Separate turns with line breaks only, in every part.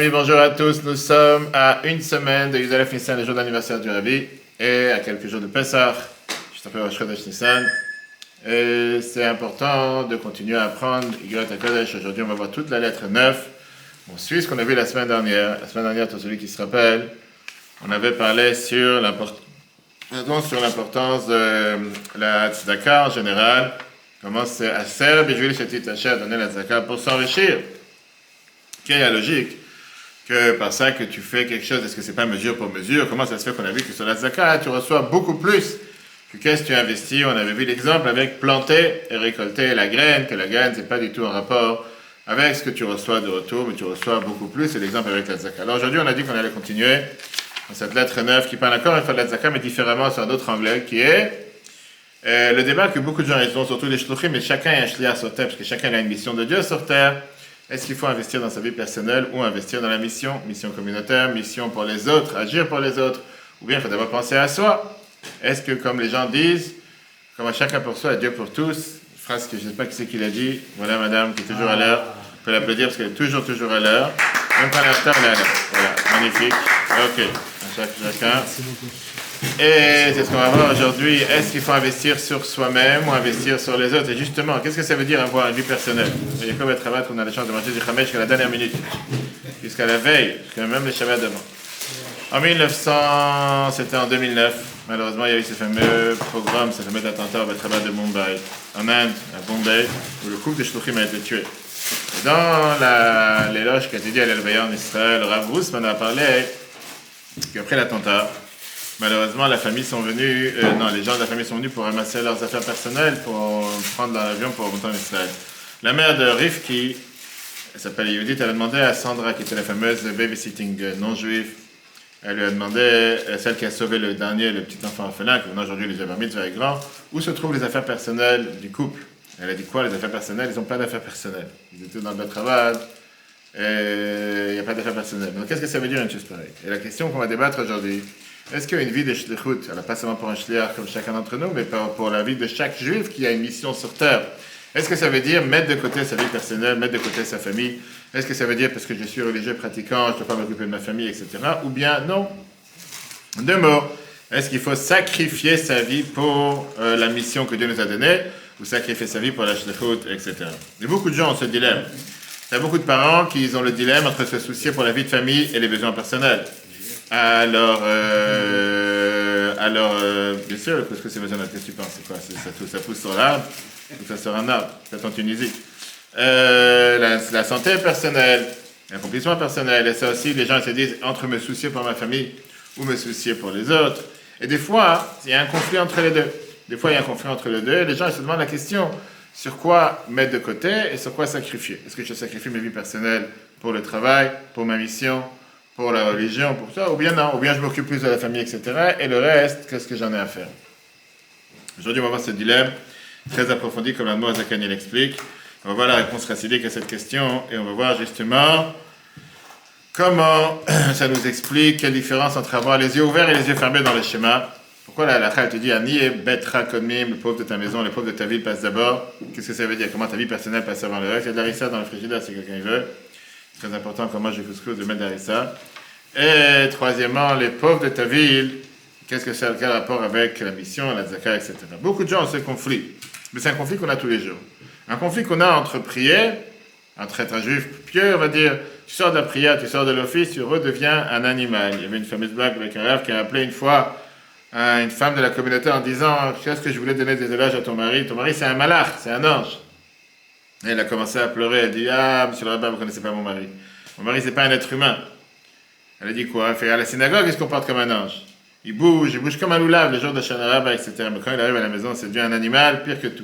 amis, bonjour à tous. Nous sommes à une semaine de Yudalef Nissan, le jour d'anniversaire du Rabbi, et à quelques jours de Pessah, juste après Rosh Chodesh Nissan. Et c'est important de continuer à apprendre Igrat HaKodesh. Aujourd'hui, on va voir toute la lettre 9. On suit ce qu'on a vu la semaine dernière. La semaine dernière, pour celui qui se rappelle, on avait parlé sur l'importance de la tzedaka en général. Comment c'est Aser B'Juil Shetit Asher, donner la tzedaka pour s'enrichir. Quelle est la logique que par ça que tu fais quelque chose, est-ce que c'est pas mesure pour mesure? Comment ça se fait qu'on a vu que sur la tzedaka, tu reçois beaucoup plus que qu'est-ce que tu investis? On avait vu l'exemple avec planter et récolter la graine, que la graine, c'est pas du tout en rapport avec ce que tu reçois de retour, mais tu reçois beaucoup plus, c'est l'exemple avec la tzedaka. Alors aujourd'hui, on a dit qu'on allait continuer dans cette lettre 9 qui parle encore une fois de la tzedaka, mais différemment sur un autre anglais, qui est le débat que beaucoup de gens ont, surtout les shluchim, mais chacun est un shliach sur terre, parce que chacun a une mission de Dieu sur terre. Est-ce qu'il faut investir dans sa vie personnelle ou investir dans la mission communautaire, mission pour les autres, agir pour les autres, ou bien il faut d'abord penser à soi? Est-ce que, comme les gens disent, comme à chacun pour soi, à Dieu pour tous, une phrase que je ne sais pas qui c'est qui l'a dit, voilà madame qui est toujours à l'heure, on peut l'applaudir parce qu'elle est toujours à l'heure, même quand elle est en retard, elle est à l'heure. Voilà, magnifique. Ok, à chacun.
Merci beaucoup.
Et c'est ce qu'on va voir aujourd'hui. Est-ce qu'il faut investir sur soi-même ou investir sur les autres? Et justement, qu'est-ce que ça veut dire avoir une vie personnelle? Il y a comme un travail qu'on a la chance de manger du Khamesh jusqu'à la dernière minute, jusqu'à la veille, jusqu'à même le Shabbat demain. En 1900, c'était en 2009, malheureusement, il y a eu ce fameux programme, ce fameux attentat au Betrabat de Mumbai, en Inde, à Bombay, où le couple de Shluchim a été tué. Et dans l'éloge qu'a été dit à l'Elveya en Israël, le Rav Grossman a parlé qu'après l'attentat, malheureusement, les gens de la famille sont venus pour ramasser leurs affaires personnelles, pour prendre l'avion pour remonter en Israël. La mère de Rivki, elle s'appelle Yehudit, elle a demandé à Sandra, qui était la fameuse babysitting non-juive, elle lui a demandé, celle qui a sauvé le petit enfant orphelin, qui maintenant aujourd'hui les a permis de faire grand, où se trouvent les affaires personnelles du couple? Elle a dit quoi, les affaires personnelles? Ils n'ont pas d'affaires personnelles. Ils étaient dans le travail, et il n'y a pas d'affaires personnelles. Donc qu'est-ce que ça veut dire une chose pareille? Et la question qu'on va débattre aujourd'hui, est-ce qu'une vie de shlichut, alors pas seulement pour un shliach comme chacun d'entre nous, mais pour la vie de chaque juif qui a une mission sur terre, est-ce que ça veut dire mettre de côté sa vie personnelle, mettre de côté sa famille? Est-ce que ça veut dire parce que je suis religieux pratiquant, je ne dois pas m'occuper de ma famille, etc. Ou bien non? Deux mots. Est-ce qu'il faut sacrifier sa vie pour la mission que Dieu nous a donnée, ou sacrifier sa vie pour la shlichut, etc. Et beaucoup de gens ont ce dilemme. Il y a beaucoup de parents qui ont le dilemme entre se soucier pour la vie de famille et les besoins personnels. Alors, bien sûr, qu'est-ce que c'est besoin? Qu'est-ce que tu penses? C'est quoi? Ça pousse sur l'arbre ou ça sort un arbre? C'est en Tunisie. La santé personnelle, l'accomplissement personnel, et ça aussi, les gens se disent entre me soucier pour ma famille ou me soucier pour les autres. Et des fois, il y a un conflit entre les deux. Les gens se demandent la question sur quoi mettre de côté et sur quoi sacrifier. Est-ce que je sacrifie ma vie personnelle pour le travail, pour ma mission, pour la religion, pour ça, ou bien non, ou bien je m'occupe plus de la famille, etc. Et le reste, qu'est-ce que j'en ai à faire? Aujourd'hui, on va voir ce dilemme très approfondi, comme l'Admor Zakani l'explique. On va voir la réponse racidique à cette question, et on va voir justement comment ça nous explique quelle différence entre avoir les yeux ouverts et les yeux fermés dans le schéma. Pourquoi la halakha te dit Ani et Betra Kodmim, le pauvre de ta maison, le pauvre de ta ville passe d'abord? Qu'est-ce que ça veut dire? Comment ta vie personnelle passe avant le reste? Il y a de l'arissa dans le frigidaire si quelqu'un veut. C'est très important, comment je couscous de mettre de l'arissa. Et troisièmement, les pauvres de ta ville, qu'est-ce que ça a quel rapport avec la mission, la tzaka, etc. Beaucoup de gens ont ce conflit, mais c'est un conflit qu'on a tous les jours. Un conflit qu'on a entre prières, entre être un juif pieux, on va dire, tu sors de la prière, tu sors de l'office, tu redeviens un animal. Il y avait une fameuse blague avec un rêve qui a appelé une fois une femme de la communauté en disant « Qu'est-ce que je voulais donner des éloges à ton mari? Ton mari c'est un malach, c'est un ange. » Et elle a commencé à pleurer, elle dit « Ah, monsieur le rabbin, vous ne connaissez pas mon mari. Mon mari c'est pas un être humain. » Elle a dit quoi? Elle fait à la synagogue, il se comporte comme un ange. Il bouge comme un loulav les jours de Shana Rabbah, etc. Mais quand il arrive à la maison, c'est devenu un animal pire que tout.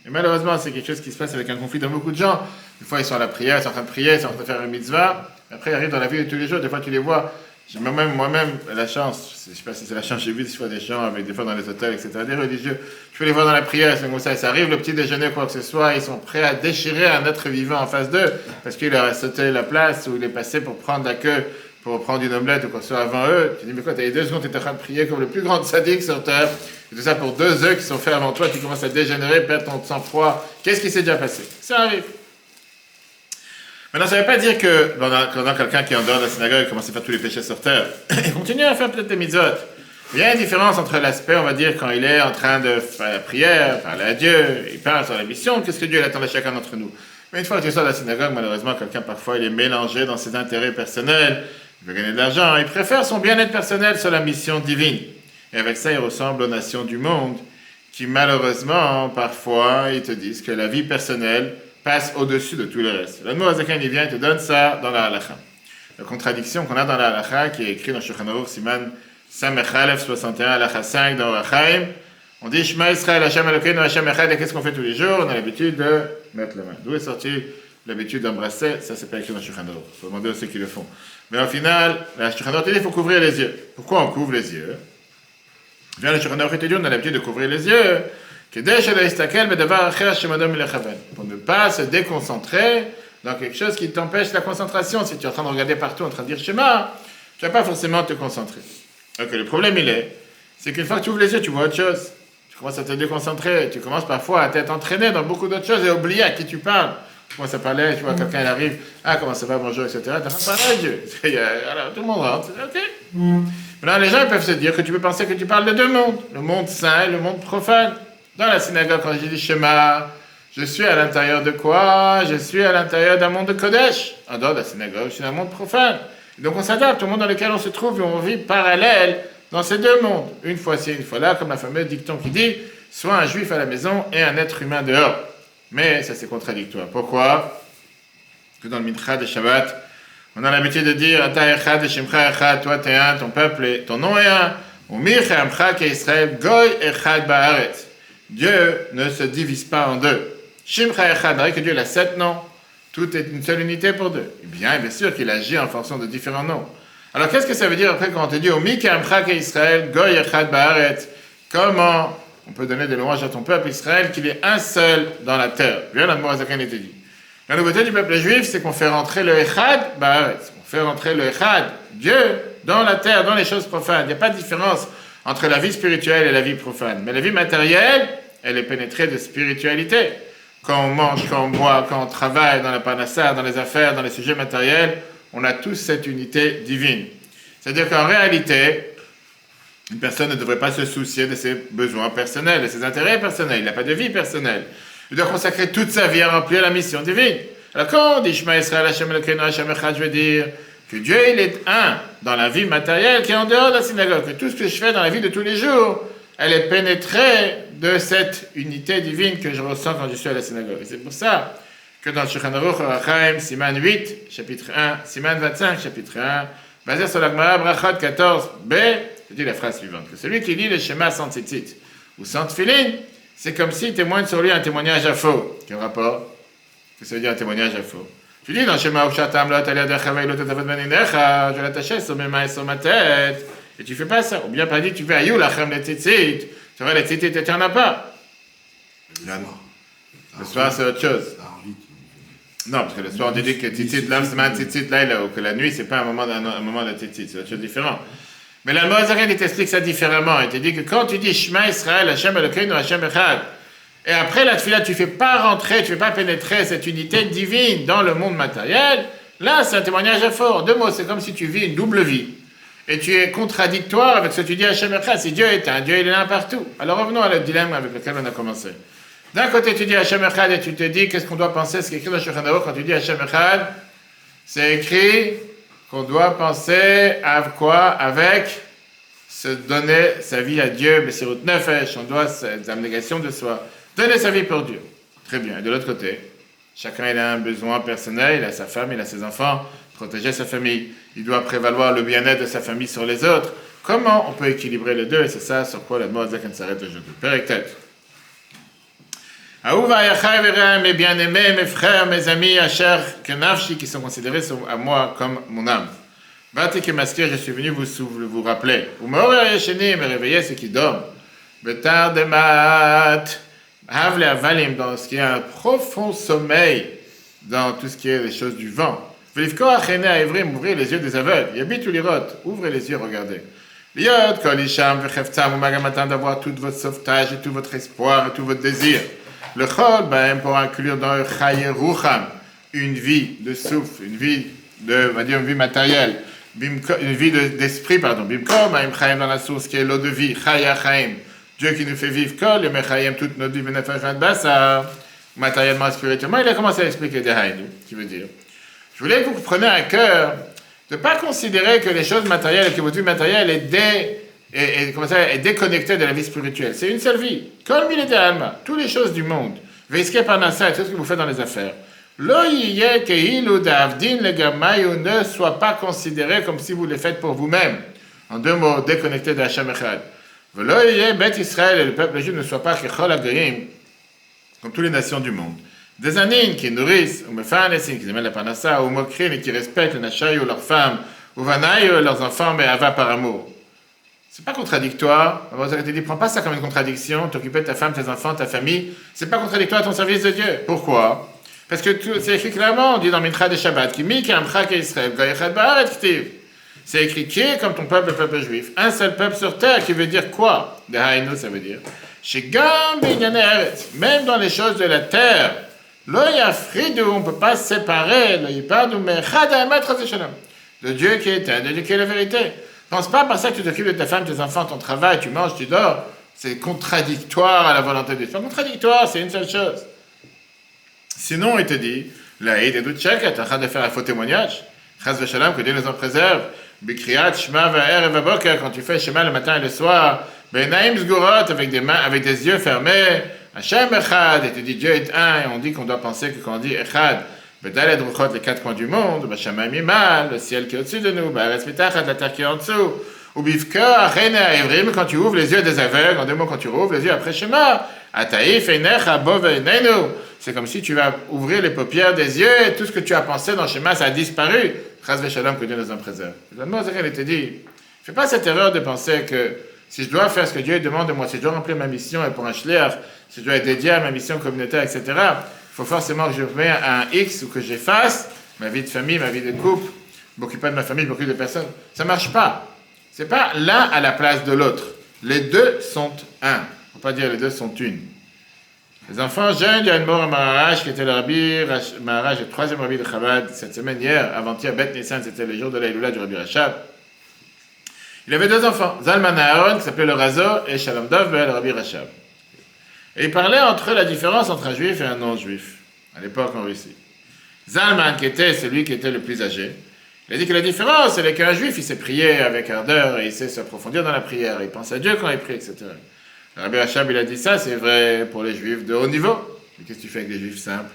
Et malheureusement, c'est quelque chose qui se passe avec un conflit dans beaucoup de gens. Des fois, ils sont à la prière, ils sont en train de prier, ils sont en train de faire une mitzvah. Après, ils arrivent dans la vie de tous les jours. Des fois, tu les vois. J'ai moi-même la chance, je ne sais pas si c'est la chance, j'ai vu des fois des gens, avec des fois dans les hôtels, etc., des religieux. Je peux les voir dans la prière, c'est comme ça arrive, le petit déjeuner, quoi que ce soit, ils sont prêts à déchirer un être vivant en face d'eux, parce qu'il leur a sauté la place, ou il est passé pour prendre la queue, pour prendre une omelette ou quoi que ce soit avant eux. Tu dis, mais quoi, t'as les 2 secondes, tu es en train de prier comme le plus grand sadique sur terre, et tout ça pour 2 œufs qui sont faits avant toi, tu commences à dégénérer, perdre ton sang-froid. Qu'est-ce qui s'est déjà passé? Ça arrive. Maintenant, ça ne veut pas dire que quand quelqu'un qui est en dehors de la synagogue commence à faire tous les péchés sur terre, il continue à faire peut-être des mitzvot. Il y a une différence entre l'aspect, on va dire, quand il est en train de faire la prière, parler à Dieu, il parle sur la mission, qu'est-ce que Dieu attend de chacun d'entre nous. Mais une fois que tu sors de la synagogue, malheureusement, quelqu'un parfois il est mélangé dans ses intérêts personnels, il veut gagner de l'argent, il préfère son bien-être personnel sur la mission divine. Et avec ça, il ressemble aux nations du monde qui, malheureusement, parfois, ils te disent que la vie personnelle passe au-dessus de tout le reste. L'Admour Azaken, il vient et te donne ça dans la halakha. La contradiction qu'on a dans la halakha, qui est écrite dans Shulchan Aruch, Siman Samech Aleph 61, halakha 5, dans Orachaim, on dit Shema Israël, Hashem Elokeinu, Hashem Echad, et qu'est-ce qu'on fait tous les jours? On a l'habitude de mettre la main. D'où est sortie l'habitude d'embrasser? Ça, c'est pas écrit dans Shulchan Aruch. Il faut demander à ceux qui le font. Mais au final, la Shulchan Aruch, il faut couvrir les yeux. Pourquoi on couvre les yeux? Bien, le Shulchan Aruch, on a l'habitude de couvrir les yeux. Pour ne pas se déconcentrer dans quelque chose qui t'empêche la concentration. Si tu es en train de regarder partout, en train de dire Shema, tu ne vas pas forcément te concentrer. Donc le problème, c'est qu'une fois que tu ouvres les yeux, tu vois autre chose. Tu commences à te déconcentrer. Tu commences parfois à t'être entraîné dans beaucoup d'autres choses et à oublier à qui tu parles. Tu commences à parler, tu vois, quelqu'un il arrive, comment ça va, bonjour, etc. Tu as parlé à Dieu. Alors, tout le monde rentre. OK. Maintenant, les gens ils peuvent se dire que tu peux penser que tu parles de deux mondes, le monde saint et le monde profane. Dans la synagogue, quand j'ai dit Shema, je suis à l'intérieur de quoi? Je suis à l'intérieur d'un monde de Kodesh. En dehors de la synagogue, je suis dans un monde profane. Et donc on s'adapte au monde dans lequel on se trouve et on vit parallèle dans ces deux mondes. Une fois ci, une fois là, comme la fameuse dicton qui dit soit un juif à la maison et un être humain dehors. Mais ça c'est contradictoire. Pourquoi? Parce que dans le Mincha de Shabbat, on a l'habitude de dire Ata echad shemcha echad, toi t'es un, ton peuple et ton nom est un. Umir che'amcha ke'Israël goy echad ba'aretz. Dieu ne se divise pas en deux. Shimcha echad, que Dieu a 7 noms. Tout est une seule unité pour deux. Bien sûr qu'il agit en fonction de différents noms. Alors qu'est-ce que ça veut dire après quand on te dit Omi ke'amcha ke'Israël goy echad ba'aretz? Comment on peut donner des louanges à ton peuple Israël qu'il est un seul dans la terre? Bien, l'Admour Azaken était dit. La nouveauté du peuple juif, c'est qu'on fait rentrer le echad ba'aretz. On fait rentrer le echad, Dieu, dans la terre, dans les choses profanes. Il n'y a pas de différence entre la vie spirituelle et la vie profane. Mais la vie matérielle, elle est pénétrée de spiritualité. Quand on mange, quand on boit, quand on travaille dans la parnassa, dans les affaires, dans les sujets matériels, on a tous cette unité divine. C'est-à-dire qu'en réalité, une personne ne devrait pas se soucier de ses besoins personnels, de ses intérêts personnels. Il n'a pas de vie personnelle. Il doit consacrer toute sa vie à remplir la mission divine. Alors quand on dit Shema Israël, Hashem Elokeinu, Hashem Echad, je veux dire que Dieu, il est un dans la vie matérielle qui est en dehors de la synagogue. Que tout ce que je fais dans la vie de tous les jours, elle est pénétrée de cette unité divine que je ressens quand je suis à la synagogue. Et c'est pour ça que dans le Shulchan Aruch Orachaim, Siman 8, chapitre 1, Siman 25, chapitre 1, basé sur la Gemara Brachot 14b, je dis la phrase suivante, que celui qui lit le schéma sans tzitzit ou sans tefillin, c'est comme s'il témoigne sur lui un témoignage à faux. Quel rapport? Qu'est-ce que ça veut dire un témoignage à faux? Tu dis dans le schéma Ukshatam Lot Aliadecha Veilot Tavot Beninecha, je l'attachais sur mes mains et sur ma tête, et tu fais pas ça. Ou bien par dit, tu fais Ayou Lachem le tzitzit, tu vois, les tzitzit, tu n'en as pas. Le soir, c'est autre chose. Non, parce que le soir, on dit que tzitzit, l'âme, tzitzit, là, ou que la nuit, c'est pas un moment de tzitzit, c'est autre chose différent. Mais la Moazarien, il t'explique ça différemment. Il te dit que quand tu dis Shema Israël, Hashem Elokeinu, Hashem Echad, et après la tefila, tu ne fais pas rentrer, tu ne fais pas pénétrer cette unité divine dans le monde matériel, là, c'est un témoignage à fort. Deux mots, c'est comme si tu vis une double vie. Et tu es contradictoire avec ce que tu dis à Hashem Echad. Si Dieu est un, Dieu il est là partout. Alors revenons à le dilemme avec lequel on a commencé. D'un côté, tu dis Hashem Echad et tu te dis qu'est-ce qu'on doit penser, ce qui est écrit dans Shulchan Aruch quand tu dis Hashem Echad, c'est écrit qu'on doit penser à quoi? Avec se donner sa vie à Dieu, Messirut Nefesh, on doit cette abnégation de soi. Donner sa vie pour Dieu. Très bien. Et de l'autre côté, chacun il a un besoin personnel, il a sa femme, il a ses enfants, protéger sa famille. Il doit prévaloir le bien-être de sa famille sur les autres. Comment on peut équilibrer les deux? Et c'est ça sur quoi la Moazaken s'arrête aujourd'hui. Père et tête. Aouva Yachai, mes bien-aimés, mes frères, mes amis, Asher, Kenafshi, qui sont considérés à moi comme mon âme. Bati Kemaskir, je suis venu vous rappeler. Vous m'aurez me réveiller ceux qui dorment. Betar de mat. Havle avalim, dans ce qui est un profond sommeil, dans tout ce qui est les choses du vent. Velivko achene à Evrim, ouvrez les yeux des aveugles. Yabit ou lirot, ouvrez les yeux, regardez. Liot, kol isham, vecheftzam, ou magamatan, d'avoir tout votre sauvetage, et tout votre espoir, et tout votre désir. Le chol, ben, pour inclure dans Chaye Rucham, une vie de souffle, une vie de, on va dire, une vie matérielle, une vie d'esprit, pardon. Bimkom, Haim Chaim dans la source qui est l'eau de vie, Chaya Chaim. Dieu qui nous fait vivre, Kol, le Mechayem, toute notre vie, Benefesh Bassa, matériellement, spirituellement. Il a commencé à expliquer des Haïdou, qui veut dire. Je voulais que vous preniez à cœur de ne pas considérer que les choses matérielles, que votre vie matérielle est déconnectée de la vie spirituelle. C'est une seule vie. Comme il était Alma, toutes les choses du monde, Veiske Parnassa et tout ce que vous faites dans les affaires. Lo yiyeh keilu d'avdin le gamayu ne soit pas considéré comme si vous les faites pour vous-même. En deux mots, déconnecté de Hachem Echad. Lo yiyeh Bet Israël et le peuple juif ne soit pas kechol hagoyim, comme toutes les nations du monde. Des anines qui nourrissent, ou mefanesim, qui amènent la parnassa, ou mokrin et qui respectent les nachay ou leurs femmes, ou vanaï ou leurs enfants, mais ava par amour. C'est pas contradictoire. On va te dire, prends pas ça comme une contradiction, t'occuper de ta femme, tes enfants, ta famille. C'est pas contradictoire à ton service de Dieu. Pourquoi? Parce que c'est écrit clairement, on dit dans Mincha de Shabbat, qui mi kamcha Israël, goyechad ba'aret ktiv. C'est écrit qui est comme ton peuple, le peuple juif. Un seul peuple sur terre, qui veut dire quoi? De haïno, ça veut dire. Shegam b'inyane eretz, même dans les choses de la terre. Lo yafridu, on ne peut pas se séparer, lo yipadu mechad ha'emet chas v'shalom. De Dieu qui est un, de Dieu qui est la vérité. Pense pas par ça que tu t'occupes de ta femme, tes enfants, ton travail, tu manges, tu dors. C'est contradictoire à la volonté de Dieu. C'est pas contradictoire, c'est une seule chose. Sinon, il te dit, l'Aïd et Doutchek, tu es en train de faire un faux témoignage. Chas v'shalom, que Dieu nous en préserve. Bikriat, Shema, Va'er et Vaboker, quand tu fais Shema le matin et le soir. Benaim Zgurot, avec des mains, avec des yeux fermés. Hachem Echad, et tu dis Dieu est un, et on dit qu'on doit penser que quand on dit Echad, Bedaled Ruchot, les quatre coins du monde, Bashamaim Imal, le ciel qui est au-dessus de nous, Ba'aretz Mitachat, la terre qui est en dessous. Ou Bivka, Achene Aevrim, quand tu ouvres les yeux des aveugles, en deux mots, quand tu ouvres les yeux après Shema, Ataïf, Einecha, Bov, Einenu. C'est comme si tu vas ouvrir les paupières des yeux et tout ce que tu as pensé dans Shema, ça a disparu. Chas v'shalom, que Dieu nous en préserve. Le mot il te dit, fais pas cette erreur de penser que si je dois faire ce que Dieu demande de moi, si je dois remplir ma mission et pour un shliach, si je dois être dédié à ma mission communautaire, etc., il faut forcément que je mette un X ou que j'efface ma vie de famille, ma vie de couple, m'occuper de ma famille, m'occuper de personnes. Ça marche pas. C'est pas l'un à la place de l'autre. Les deux sont un. Faut pas dire les deux sont une. Les enfants jeunes, il y a une mort à Maharaj qui était le rabbi Maharaj, le troisième rabbi de Chabad cette semaine, hier, avant-hier, Bet Nissan, c'était le jour de l'Aïloula du rabbi Rachab. Il avait deux enfants, Zalman Aaron, qui s'appelait le Razo, et Shalom Dov, le rabbi Rachab. Et ils parlaient entre eux la différence entre un juif et un non-juif, à l'époque en Russie. Zalman, qui était celui qui était le plus âgé, il a dit que la différence, c'est qu'un juif, il sait prier avec ardeur, et il sait s'approfondir dans la prière, il pense à Dieu quand il prie, etc. Le Rabbi Rachab, il a dit ça, c'est vrai pour les juifs de haut niveau. Mais qu'est-ce que tu fais avec des juifs simples,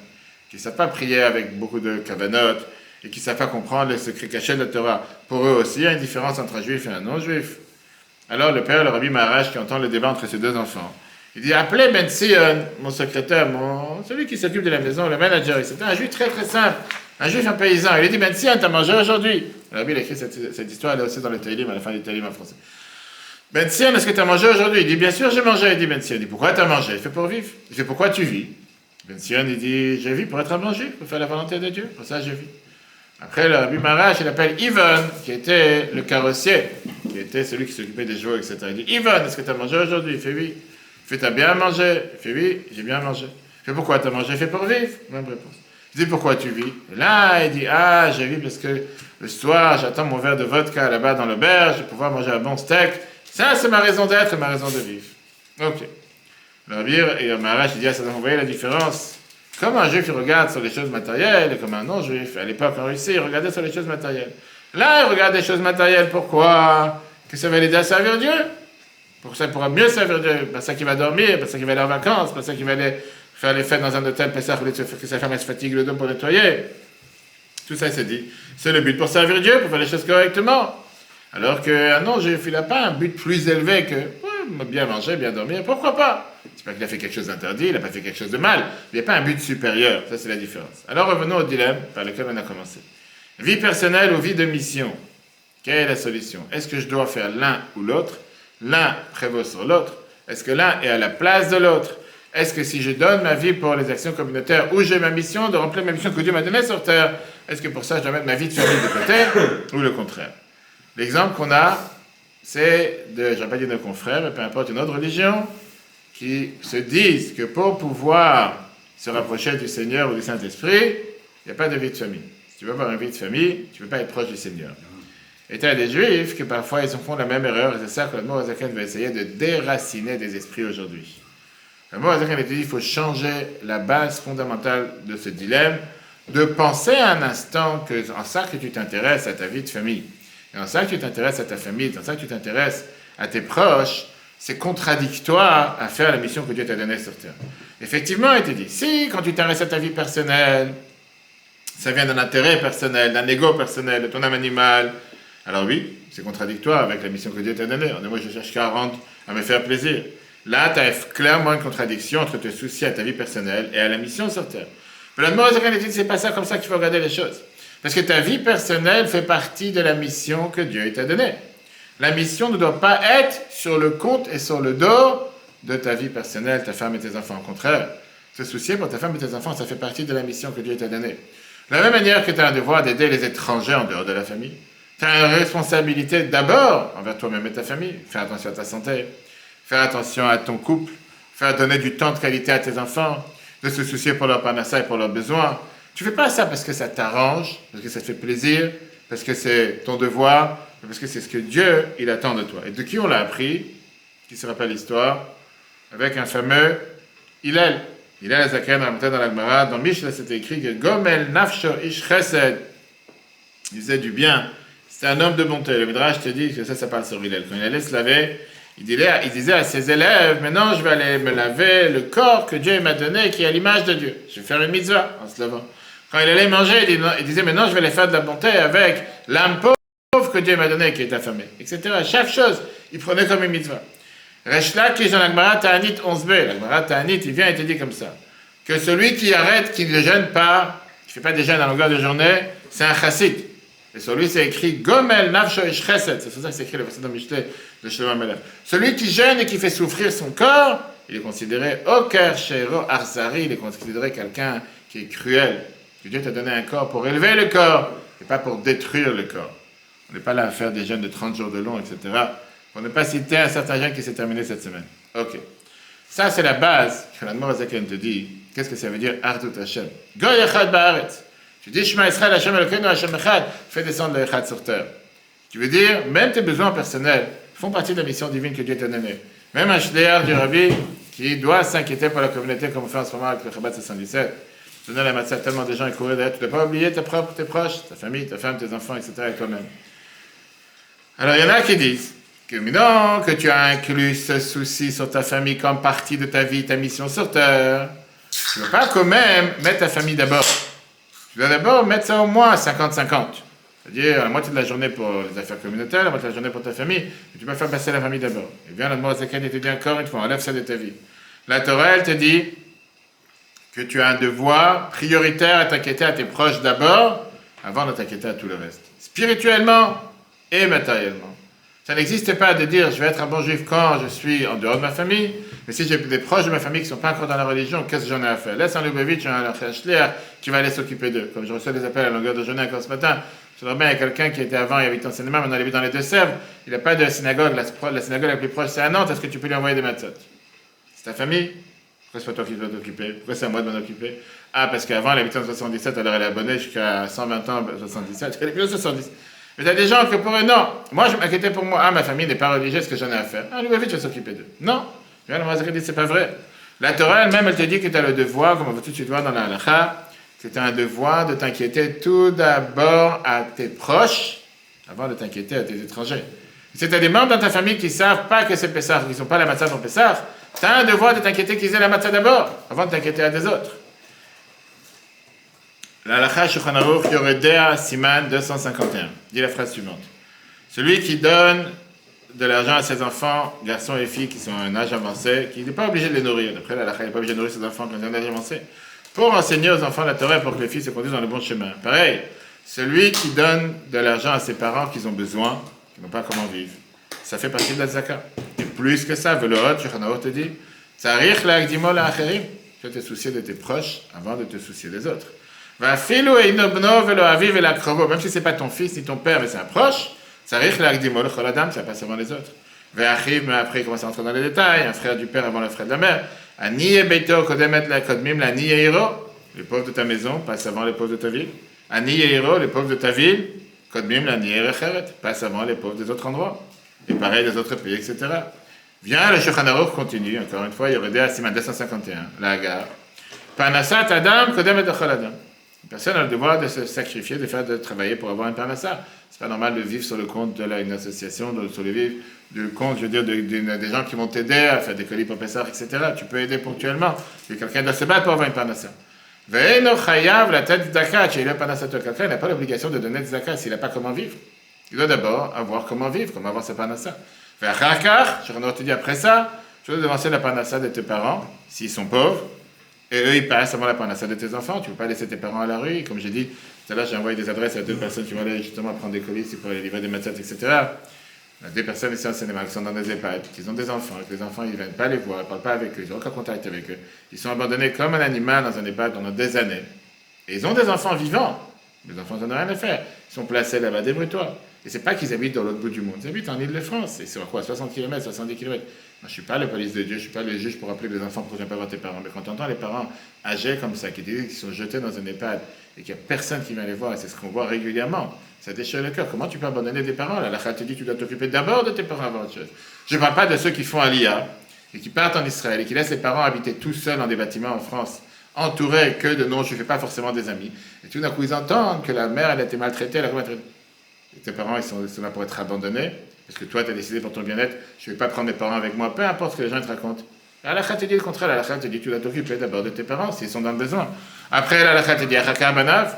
qui ne savent pas prier avec beaucoup de kavanot, et qui ne savent pas comprendre les secrets cachés de la Torah? Pour eux aussi, il y a une différence entre un juif et un non-juif. Alors le père, le Rabbi Maharaj, qui entend le débat entre ses deux enfants, il dit, appelez Ben Sion, mon secrétaire, celui qui s'occupe de la maison, le manager, c'était un juif très très simple, un juif, un paysan. Il a dit, Ben Sion, t'as mangé aujourd'hui? Le Rabbi, il a écrit cette histoire, elle est aussi dans le Teilim, à la fin du Teilim en français. Ben Sion, est-ce que tu as mangé aujourd'hui? Il dit, bien sûr, j'ai mangé. Il dit, Ben Sion, il dit, pourquoi tu as mangé? Il fait, pour vivre. Il fait, pourquoi tu vis? Ben Sion, il dit, je vis pour être mangé, pour faire la volonté de Dieu, pour ça je vis. Après, le Rabbi Maharaj, il appelle Ivan, qui était le carrossier, qui était celui qui s'occupait des chevaux, etc. Il dit, Ivan, est-ce que tu as mangé aujourd'hui? Il fait, oui. Il fait, t'as bien mangé? Il fait, oui, j'ai bien mangé. Il fait, pourquoi tu as mangé? Il fait, pour vivre. Même réponse. Il dit, pourquoi tu vis? Et là, il dit, ah, je vis parce que le soir, j'attends mon verre de vodka là-bas dans l'auberge, je vais pouvoir manger un bon steak. Ça, c'est ma raison d'être et ma raison de vivre. Ok. Le Rabbi et Maharaj, il dit, ça, vous voyez la différence? Comme un juif, il regarde sur les choses matérielles, et comme un non-juif, à l'époque en Russie, il regardait sur les choses matérielles. Là, il regarde les choses matérielles. Pourquoi? Que ça va l'aider à servir Dieu? Pour ça, il pourra mieux servir Dieu. Pas ça qu'il va dormir, pas ça qu'il va aller en vacances, pas ça qu'il va aller faire les fêtes dans un hôtel, pas ça que sa femme se fatigue le dos pour nettoyer. Tout ça, c'est dit. C'est le but pour servir Dieu, pour faire les choses correctement. Alors qu'un non-juif, il n'a pas un but plus élevé que bien manger, bien dormir. Pourquoi pas? C'est pas qu'il a fait quelque chose d'interdit, il n'a pas fait quelque chose de mal. Il n'y a pas un but supérieur. Ça, c'est la différence. Alors, revenons au dilemme par lequel on a commencé. Vie personnelle ou vie de mission? Quelle est la solution? Est-ce que je dois faire l'un ou l'autre? L'un prévaut sur l'autre? Est-ce que l'un est à la place de l'autre? Est-ce que si je donne ma vie pour les actions communautaires, où j'ai ma mission, de remplir ma mission que Dieu m'a donnée sur terre, est-ce que pour ça je dois mettre ma vie de famille de côté, ou le contraire? L'exemple qu'on a, c'est je ne vais pas dire de confrères, mais peu importe une autre religion, qui se disent que pour pouvoir se rapprocher du Seigneur ou du Saint-Esprit, il n'y a pas de vie de famille. Si tu veux avoir une vie de famille, tu ne peux pas être proche du Seigneur. Et tu as des Juifs que parfois ils font la même erreur, et c'est ça que le mot Azaken va essayer de déraciner des esprits aujourd'hui. Le mot Azaken dit qu'il faut changer la base fondamentale de ce dilemme, de penser un instant que en ça que tu t'intéresses à ta vie de famille, et en ça que tu t'intéresses à ta famille, en ça que tu t'intéresses à tes proches, c'est contradictoire à faire la mission que Dieu t'a donnée sur terre. Effectivement, il te dit, si quand tu t'intéresses à ta vie personnelle, ça vient d'un intérêt personnel, d'un ego personnel, de ton âme animale, alors oui, c'est contradictoire avec la mission que Dieu t'a donnée. Moi, je cherche qu'à rendre, à me faire plaisir. Là, tu as clairement une contradiction entre te soucier à ta vie personnelle et à la mission sur terre. Mais la demande dit, c'est pas ça comme ça qu'il faut regarder les choses. Parce que ta vie personnelle fait partie de la mission que Dieu t'a donnée. La mission ne doit pas être sur le compte et sur le dos de ta vie personnelle, ta femme et tes enfants. Au contraire, te soucier pour ta femme et tes enfants, ça fait partie de la mission que Dieu t'a donnée. De la même manière que tu as un devoir d'aider les étrangers en dehors de la famille, tu as une responsabilité d'abord envers toi-même et ta famille. Faire attention à ta santé, faire attention à ton couple, faire donner du temps de qualité à tes enfants, de se soucier pour leur panassa et pour leurs besoins. Tu ne fais pas ça parce que ça t'arrange, parce que ça te fait plaisir, parce que c'est ton devoir, parce que c'est ce que Dieu, il attend de toi. Et de qui on l'a appris? Qui se rappelle l'histoire? Avec un fameux Hillel. Hillel Azaken, dans la Gemara, dans Mishnah, c'était écrit que Gomel Nafsho Ish Chesed, il disait du bien. C'est un homme de bonté. Le Midrash te dit que ça parle sur Hillel. Quand il allait se laver, il disait à ses élèves, maintenant je vais aller me laver le corps que Dieu m'a donné, qui est à l'image de Dieu. Je vais faire une mitzvah en se lavant. Quand il allait manger, il disait, maintenant je vais aller faire de la bonté avec l'âme pauvre que Dieu m'a donnée, qui est affamée, etc. Chaque chose, il prenait comme une mitzvah. Reshla, qui est dans la Gemara Ta'anit 11b, la Gemara Ta'anit, il vient et te dit comme ça, que celui qui arrête, qui ne jeûne pas, qui ne fait pas des jeûnes à longueur de journée, c'est un chassid. Et sur lui, c'est écrit Gomel Nafsho Ish Chesed. C'est pour ça que c'est écrit le verset dans Mishlei de Shlomo Melech. Celui qui gêne et qui fait souffrir son corps, il est considéré Oker Sheiro Arzari, il est considéré quelqu'un qui est cruel. Que Dieu t'a donné un corps pour élever le corps et pas pour détruire le corps. On n'est pas là à faire des jeûnes de 30 jours de long, etc. Pour ne pas citer un certain jeûne qui s'est terminé cette semaine. Ok. Ça, c'est la base que la Gemara Zaken te dit. Qu'est-ce que ça veut dire Ardut Hashem? Goy Echad Ba'aretz. Tu dis, Shema Israël, Hashem Elokeinu, Hashem Echad, fais descendre le Echad sur terre. Tu veux dire, même tes besoins personnels font partie de la mission divine que Dieu t'a donnée. Même un shliach du Rabbi qui doit s'inquiéter pour la communauté, comme on fait en ce moment avec le Chabad 77. Donner la matzah à tellement de gens et courir derrière. Tu ne dois pas oublier tes proches, ta famille, ta femme, tes enfants, etc. et toi-même. Alors, il y en a qui disent que non, que tu as inclus ce souci sur ta famille comme partie de ta vie, ta mission sur terre. Tu ne veux pas quand même mettre ta famille d'abord. Tu dois d'abord mettre ça au moins à 50-50. C'est-à-dire la moitié de la journée pour les affaires communautaires, la moitié de la journée pour ta famille. Mais tu peux faire passer la famille d'abord. Et bien, la Gemara Zaken te dit encore une fois, enlève ça de ta vie. La Torah, elle te dit que tu as un devoir prioritaire à t'inquiéter à tes proches d'abord, avant de t'inquiéter à tout le reste. Spirituellement et matériellement. Ça n'existe pas de dire, je vais être un bon juif quand je suis en dehors de ma famille, mais si j'ai des proches de ma famille qui ne sont pas encore dans la religion, qu'est-ce que j'en ai à faire? Laisse un Lubavitch, un Shliach, qui va aller s'occuper d'eux. Comme je reçois des appels à longueur de journée encore ce matin, je voudrais bien, il y a quelqu'un qui était avant, il habite en cinéma, maintenant il habite dans les Deux-Sèvres, il n'a pas de synagogue, la synagogue la plus proche c'est à Nantes, est-ce que tu peux lui envoyer des matzot? C'est ta famille? Pourquoi c'est pas toi qui dois t'occuper? Pourquoi c'est à moi de m'en occuper? Ah, parce qu'avant, elle habitait en 77, alors elle est abonnée jusqu'à 120 ans, 77, elle est plus de 70. Mais t'as des gens que pour eux, non, moi je m'inquiétais pour moi, ah, ma famille n'est pas religieuse, que j'en ai à faire. Ah, lui, vite, je vais s'occuper d'eux. Non, la Gemara dit, c'est pas vrai. La Torah elle-même, elle te dit que tu as le devoir, comme on va tout de suite voir dans la halakha, que tu as un devoir de t'inquiéter tout d'abord à tes proches, avant de t'inquiéter à tes étrangers. Si tu as des membres dans ta famille qui ne savent pas que c'est Pessah, qui ne sont pas la matzah pour Pessah, tu as un devoir de t'inquiéter qu'ils aient la matzah d'abord, avant de t'inquiéter à des autres. La halakha Shulchan Aruch Yoredea Siman 251 dit la phrase suivante. Celui qui donne de l'argent à ses enfants, garçons et filles qui sont à un âge avancé, qui n'est pas obligé de les nourrir. D'après la halakha, il n'est pas obligé de nourrir ses enfants quand ils ont un âge avancé, pour enseigner aux enfants la Torah pour que les filles se conduisent dans le bon chemin. Pareil, celui qui donne de l'argent à ses parents qui ont besoin, qui n'ont pas comment vivre, ça fait partie de la zaka. Et plus que ça, Velohot, Shulchan Aruch te dit, Tzarich la'akdimo la'acherim. Tu dois te soucier de tes proches avant de te soucier des autres. Même si ce n'est pas ton fils ni ton père, mais c'est un proche, tzarich la'akdimo l'chol adam, ça passe avant les autres. Ve'achiv, mais après il commence à entrer dans les détails, un frère du père avant le frère de la mère. Aniye beito kodemet la'kodmim la'aniye hiro. les pauvres de ta maison passent avant les pauvres de ta ville. Ani Yeiro, les pauvres de ta ville, Kodmim l'Ani Yerecheret, passent avant les pauvres des autres endroits. Et pareil des autres pays, etc. Viens, le Shulchan Aruch continue, encore une fois, il y aurait des Siman 251, la Hagar. Parnassat Adam, Kodem et Dachol Adam. Une personne a le devoir de se sacrifier, de travailler pour avoir un parnassa. C'est pas normal de vivre sur le compte d'une association, sur le vivre du compte, je veux dire, des gens qui vont t'aider à faire des colis pour Pessah, etc. Tu peux aider ponctuellement. Et quelqu'un doit se battre pour avoir une parnassa. Ve'eno chayav la tête d'Zaka, tu es le parnassa de quelqu'un, il n'a pas l'obligation de donner de Zaka s'il n'a pas comment vivre. Il doit d'abord avoir comment vivre, comment avoir sa parnassa. Ve'achakar, je te dis après ça, tu dois devancer la parnassa de tes parents, s'ils sont pauvres. Et eux, ils passent avant la parnassa de tes enfants. Tu ne peux pas laisser tes parents à la rue. Comme j'ai dit, tout à l'heure, j'ai envoyé des adresses à deux personnes qui vont aller justement prendre des colis pour aller livrer des matzot, etc. Il y a des personnes ici en Sénégal qui sont dans des EHPAD, qui ont des enfants, et que les enfants, ils ne viennent pas les voir, ils ne parlent pas avec eux, ils n'ont aucun contact avec eux. Ils sont abandonnés comme un animal dans un EHPAD pendant des années. Et ils ont des enfants vivants. Les enfants n'en ont rien à faire. Ils sont placés là-bas, débrouille-toi. Et c'est pas qu'ils habitent dans l'autre bout du monde. Ils habitent en Île-de-France. Et c'est quoi, 60 km, 70 km. Moi, je ne suis pas le police de Dieu, je ne suis pas le juge pour appeler les enfants pour ne pas voir tes parents. Mais quand tu entends les parents âgés comme ça, qui disent qu'ils sont jetés dans un EHPAD et qu'il n'y a personne qui vient les voir, et c'est ce qu'on voit régulièrement, ça déchire le cœur. Comment tu peux abandonner des parents? La Chal te dit que tu dois t'occuper d'abord de tes parents avant autre chose. Je ne parle pas de ceux qui font Aliyah et qui partent en Israël et qui laissent les parents habiter tout seuls dans des bâtiments en France, entourés que de non-juifs, pas forcément des amis. Et tout d'un coup, ils entendent que la mère, elle a été maltraitée, elle a été maltraitée. Et tes parents, ils sont là pour être abandonnés, parce que toi, tu as décidé pour ton bien-être, je ne vais pas prendre mes parents avec moi, peu importe ce que les gens te racontent. La halakha te dit le contraire, la halakha te dit tu dois t'occuper d'abord de tes parents, s'ils sont dans le besoin. Après, la halakha te dit achaka banav,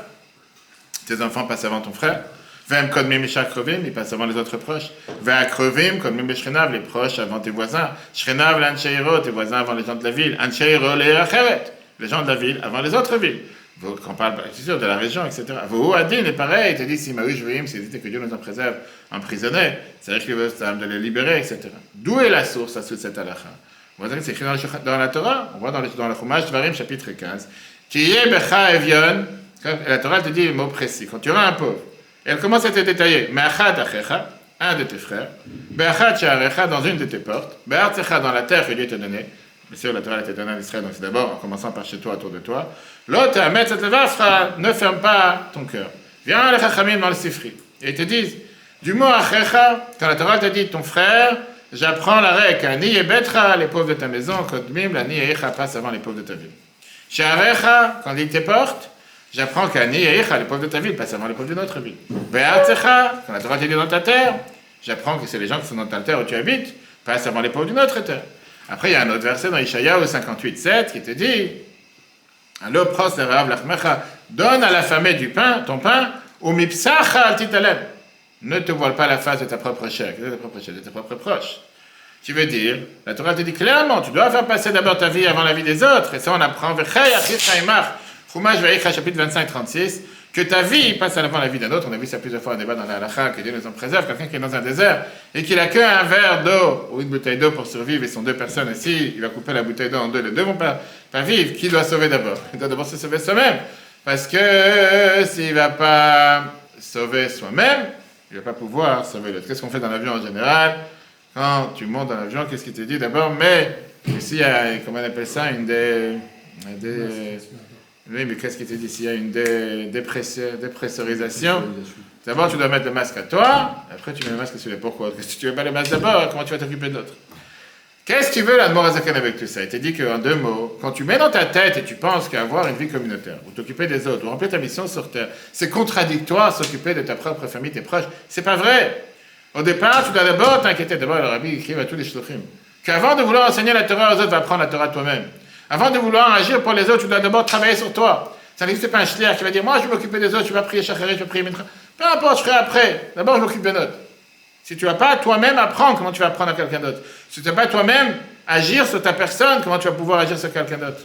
tes enfants passent avant ton frère. Vem kodmim mishak krovim, ils passent avant les autres proches. Vem krovim, kodmim beshrenav, les proches avant tes voisins. Shrenav l'ancheiro, tes voisins avant les gens de la ville. Ancheiro les acheret, les gens de la ville avant les autres villes. Quand on parle, c'est sûr, de la région, etc. Vos Adin est pareil, il te dit si Maouj Veim, c'est que Dieu nous en préserve emprisonnés, c'est-à-dire qu'il veut de les libérer, etc. D'où est la source à cette halakha? On voit que c'est écrit dans la Torah, on voit dans le Chumash Dvarim, chapitre 15, qui est Becha Evion, la Torah te dit le mot précis, quand tu auras un pauvre, et elle commence à te détailler, Me'achad Achecha, un de tes frères, Be'achad Sha'arecha, dans une de tes portes, Be'artzecha, dans la terre que Dieu t'a donnée. Bien sûr, la Torah était donnée en Israël, donc c'est d'abord en commençant par chez toi, autour de toi. L'autre, ne ferme pas ton cœur. Viens les Chachamim dans le Sifri. Et ils te disent, du mot Achecha, quand la Torah te dit ton frère, j'apprends la règle, Ani et Betra, les pauvres de ta maison, Kodmim, la Ni et Echa passe avant les pauvres de ta ville. Chez Arecha, quand il te porte, j'apprends qu'Ani et Echa, les pauvres de ta ville, passent avant les pauvres de notre ville. Be'atzecha, quand la Torah te dit dans ta terre, j'apprends que c'est les gens qui sont dans ta terre où tu habites, passent avant les pauvres de notre terre. Après, il y a un autre verset dans Ishayahu 58:7 qui te dit Allo pros le Rav lachmecha, donne à l'affamé du pain, ton pain, ou mipsacha al titalem. Ne te voile pas la face de ta propre chair, de tes propres proches. Tu veux dire, la Torah te dit clairement, tu dois faire passer d'abord ta vie avant la vie des autres, et ça on apprend, Vechei achit chaimach, Chumash Ve'echa, chapitre 25-36, que ta vie passe avant la vie d'un autre. On a vu ça plusieurs fois en débat dans la halakha, que Dieu nous en préserve. Quelqu'un qui est dans un désert et qui n'a qu'un verre d'eau ou une bouteille d'eau pour survivre, et sont deux personnes ici, il va couper la bouteille d'eau en deux, les deux vont pas vivre. Qui doit sauver d'abord? Il doit d'abord se sauver soi-même. Parce que s'il ne va pas sauver soi-même, il ne va pas pouvoir sauver l'autre. Qu'est-ce qu'on fait dans l'avion en général? Quand tu montes dans l'avion, qu'est-ce qu'il te dit d'abord? Mais ici, il y a, comment on appelle ça, oui, mais qu'est-ce qu'il te dit s'il y a une dépressurisation? D'abord, tu dois mettre le masque à toi, après tu mets le masque sur les pourquoi? Si tu ne veux pas le masque d'abord, comment tu vas t'occuper de l'autre? Qu'est-ce que tu veux, l'Admor Azaken, avec tout ça? Il te dit qu'en deux mots, quand tu mets dans ta tête et tu penses qu'avoir une vie communautaire, ou t'occuper des autres, ou remplir ta mission sur terre, c'est contradictoire s'occuper de ta propre famille, tes proches. C'est pas vrai. Au départ, tu dois d'abord t'inquiéter. D'abord, le rabbi écrit à tous les shluchim qu'avant de vouloir enseigner la Torah aux autres, va apprendre la Torah toi-même. Avant de vouloir agir pour les autres, tu dois d'abord travailler sur toi. Ça n'existe pas un shliach qui va dire, moi je vais m'occuper des autres, tu vas prier Shacharit, je vais prier Mincha. Peu importe, je ferai après. D'abord, je m'occupe des autres. Si tu ne vas pas toi-même apprendre, comment tu vas apprendre à quelqu'un d'autre? Si tu ne vas pas toi-même agir sur ta personne, comment tu vas pouvoir agir sur quelqu'un d'autre?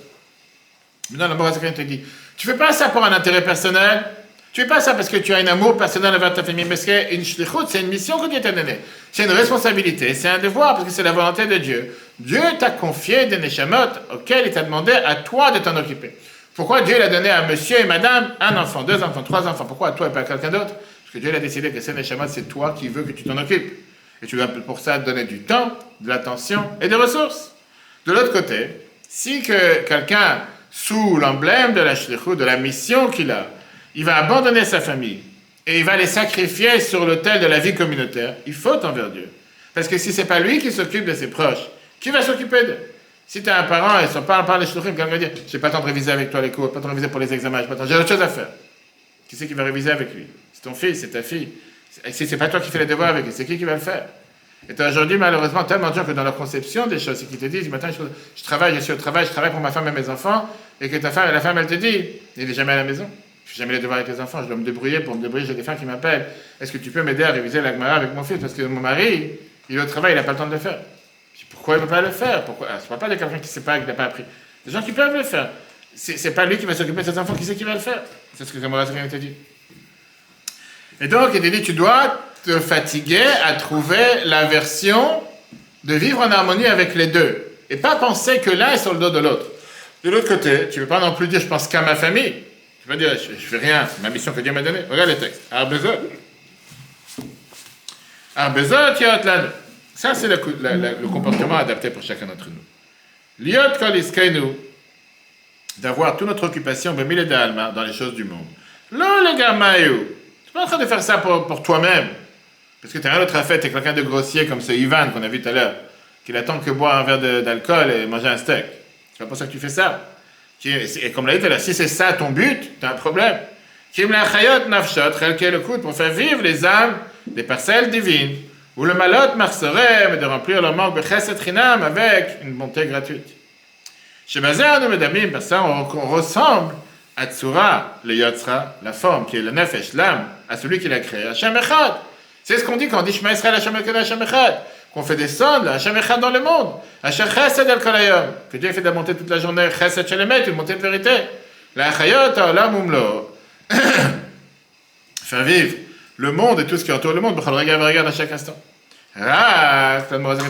Maintenant, la Morazakan te dit, tu ne fais pas ça pour un intérêt personnel, tu ne fais pas ça parce que tu as un amour personnel envers ta famille, parce qu'une shlichut, c'est une mission que Dieu t'a donnée. C'est une responsabilité, c'est un devoir, parce que c'est la volonté de Dieu. Dieu t'a confié des neshamot auxquels il t'a demandé à toi de t'en occuper. Pourquoi Dieu l'a donné à monsieur et madame, un enfant, deux enfants, trois enfants? Pourquoi à toi et pas à quelqu'un d'autre? Parce que Dieu a décidé que ces neshamot, c'est toi qui veux que tu t'en occupes. Et tu dois pour ça donner du temps, de l'attention et des ressources. De l'autre côté, si que quelqu'un sous l'emblème de la shlichut, de la mission qu'il a, il va abandonner sa famille et il va les sacrifier sur l'autel de la vie communautaire, il faute envers Dieu. Parce que si c'est pas lui qui s'occupe de ses proches, qui va s'occuper d'eux? Si tu as un parent et son parent parle les shluchim, quelqu'un va dire, j'ai pas le temps de réviser avec toi les cours, pas le temps de réviser pour les examens, j'ai autre chose à faire. Qui c'est qui va réviser avec lui? C'est ton fils, c'est ta fille. Si c'est pas toi qui fais les devoirs avec lui, c'est qui va le faire? Et tu as aujourd'hui, malheureusement, tellement de gens que dans leur conception des choses, c'est qu'ils te disent, maintenant, je travaille, je suis au travail, je travaille pour ma femme et mes enfants, et que la femme, elle te dit, il n'est jamais à la maison, je fais jamais les devoirs avec les enfants, je dois me débrouiller pour me débrouiller, j'ai des femmes qui m'appellent, est-ce que tu peux m'aider à réviser la Gemara avec mon fils? Parce que mon mari, il est au travail, il n'a pas le temps de le faire. Pourquoi il ne peut pas le faire? Pourquoi? Je ne parle pas de quelqu'un qui ne sait pas, qui n'a pas appris. Des gens qui peuvent le faire. C'est pas lui qui va s'occuper de ses enfants, qui sait qui va le faire? C'est ce que Gemara te dit. Et donc, il te dit, tu dois te fatiguer à trouver la version de vivre en harmonie avec les deux. Et pas penser que l'un est sur le dos de l'autre. De l'autre côté, tu ne veux pas non plus dire je pense qu'à ma famille. Tu vas dire je ne fais rien, c'est ma mission que Dieu m'a donnée. Regarde les textes. Arbezot, yot. Ça, c'est le comportement adapté pour chacun d'entre nous. Liot kol iskenu, d'avoir toute notre occupation dans les choses du monde. Lo le gamayu. Tu n'es pas en train de faire ça pour toi-même. Parce que tu n'as rien d'autre à faire, tu es quelqu'un de grossier comme ce Ivan qu'on a vu tout à l'heure, qui attend que boire un verre d'alcool et manger un steak. C'est pas pour ça que tu fais ça. Et comme l'a dit tout à l'heure, si c'est ça ton but, tu as un problème. Kim la chayot nafshot, le coude pour faire vivre les âmes des parcelles divines, ou le malot marsorem, de remplir leur manque de chesed chinam avec une bonté gratuite. Chez Bazar, nous, mesdames, parce qu'on ressemble à Tsura, le Yotzra, la forme qui est le nefesh, l'âme, à celui qui l'a créé, Hashem Echad. C'est ce qu'on dit quand on dit Shema Yisrael Hashem Echad, qu'on fait descendre le Hashem Echad dans le monde. Hashem Chesed El Kolayom, que Dieu fait de monter toute la journée, Chesed Shelemet, une montée de vérité. La Chayot Olam Umlo. Faire vivre le monde et tout ce qui entoure le monde, regarde à chaque instant. La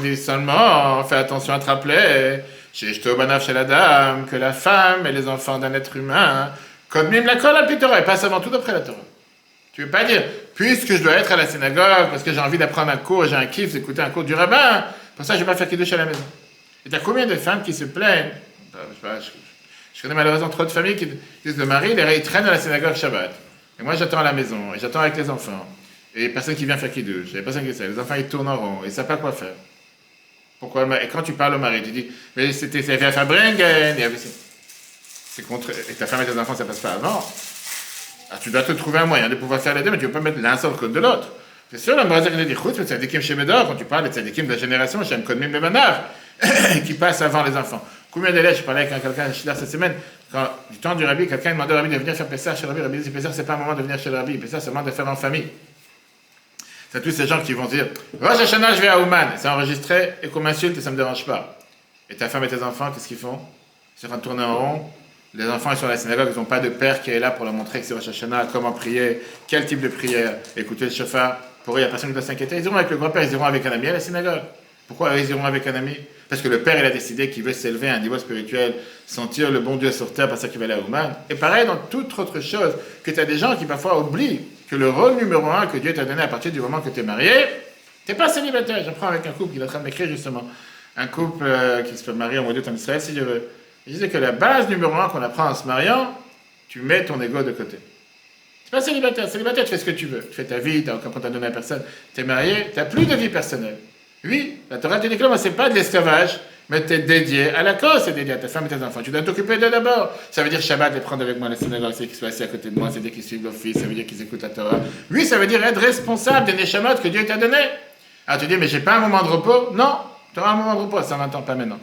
dit seulement, fais attention à te rappeler, chez Banaf chez la dame, que la femme et les enfants d'un être humain, Kodmim la Kol al Torah, et passe avant tout d'après la Torah. Tu ne veux pas dire, puisque je dois être à la synagogue, parce que j'ai envie d'apprendre un cours, j'ai un kiff d'écouter un cours du rabbin, pour ça je ne vais pas faire kiddush à la maison. Et tu as combien de femmes qui se plaignent? Je connais malheureusement trop de familles qui disent le mari, il traîne à la synagogue Shabbat. Et moi j'attends à la maison, et j'attends avec les enfants. Et personne qui vient faire kiddush, et personne qui sait. Les enfants ils tournent en rond, ils ne savent pas quoi faire. Pourquoi? Et quand tu parles au mari, tu dis, mais c'était à Fabringen, c'est contre. Et ta femme et tes enfants, ça passe pas avant. Alors, tu dois te trouver un moyen de pouvoir faire les deux, mais tu ne peux pas mettre l'un sur le côté de l'autre. C'est sûr, la Morazik dit Chutz, mais tzadikim chez Médor, quand tu parles des tzadikim de la génération, chez Kodmim Bebanav, qui passe avant les enfants. Combien d'élèves, je parlais avec quelqu'un cette semaine, quand, du temps du rabbi, quelqu'un demandait au rabbi de venir faire Pessah chez le rabbi. Le rabbi dit Pessah, c'est pas un moment de venir chez le rabbi, Pessah, c'est un moment de faire en famille. C'est tous ces gens qui vont dire Rosh Hashanah, je vais à Ouman, c'est enregistré, et qu'on m'insulte et ça ne me dérange pas. Et ta femme et tes enfants, qu'est-ce qu'ils font? Ils se font tourner en rond. Les enfants, ils sont à la synagogue, ils n'ont pas de père qui est là pour leur montrer que c'est Rosh Hashanah, comment prier, quel type de prière, écouter le shofar. Pour eux, il n'y a personne qui doit s'inquiéter. Ils iront avec le grand-père, ils iront avec un ami à la synagogue. Pourquoi ils iront avec un ami? Parce que le père, il a décidé qu'il veut s'élever à un niveau spirituel, sentir le bon Dieu sur terre, parce qu'il va aller à Ouman. Et pareil dans toute autre chose, que tu as des gens qui parfois oublient que le rôle numéro un que Dieu t'a donné à partir du moment que tu es marié, tu n'es pas célibataire. J'apprends avec un couple qui est en train de m'écrire justement. Un couple qui se peut marier en mois d'août en Israël, si Dieu veut. Je disais que la base numéro un qu'on apprend en se mariant, tu mets ton ego de côté. Tu n'es pas célibataire. Célibataire, tu fais ce que tu veux. Tu fais ta vie, tu n'as aucun compte à donner à personne. Tu es marié, tu n'as plus de vie personnelle. Oui, la Torah te dit que là, c'est pas de l'esclavage, mais tu es dédié à la cause, c'est dédié à ta femme et tes enfants. Tu dois t'occuper d'eux d'abord. Ça veut dire Shabbat, les prendre avec moi à la synagogue, c'est qu'ils soient assis à côté de moi, c'est dire qu'ils suivent l'office, ça veut dire qu'ils écoutent la Torah. Oui, ça veut dire être responsable des neshamot que Dieu t'a donné. Alors tu dis, mais j'ai pas un moment de repos? Non, tu auras un moment de repos, ça n'entend pas maintenant.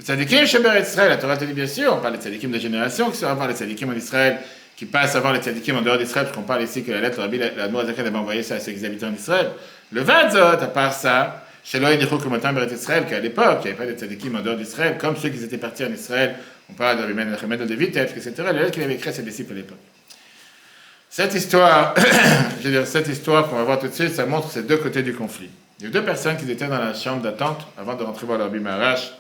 Les tzadikim chez Beret Israël, la Torah te dit bien sûr, on parle des tzadikim de génération qui sont avant les tzadikim en Israël, qui passent avant les tzadikim en dehors d'Israël, parce qu'on parle ici que la lettre, la Noazaken avait envoyé ça à ses habitants d'Israël. Le Vadzot, à part ça, chez Loï Nichou Kumotam Beret Israël, qu'à l'époque, il n'y avait pas de tzadikim en dehors d'Israël, comme ceux qui étaient partis en Israël, on parle de Rimen de Vitef, etc. Les lettres qu'il avait écrites à ses disciples à l'époque. Cette histoire, je veux dire, cette histoire qu'on va voir tout de suite, ça montre ces deux côtés du conflit. Il y a deux personnes qui étaient dans la chambre d'attente avant de rentrer voir leur Rabbi Maharash.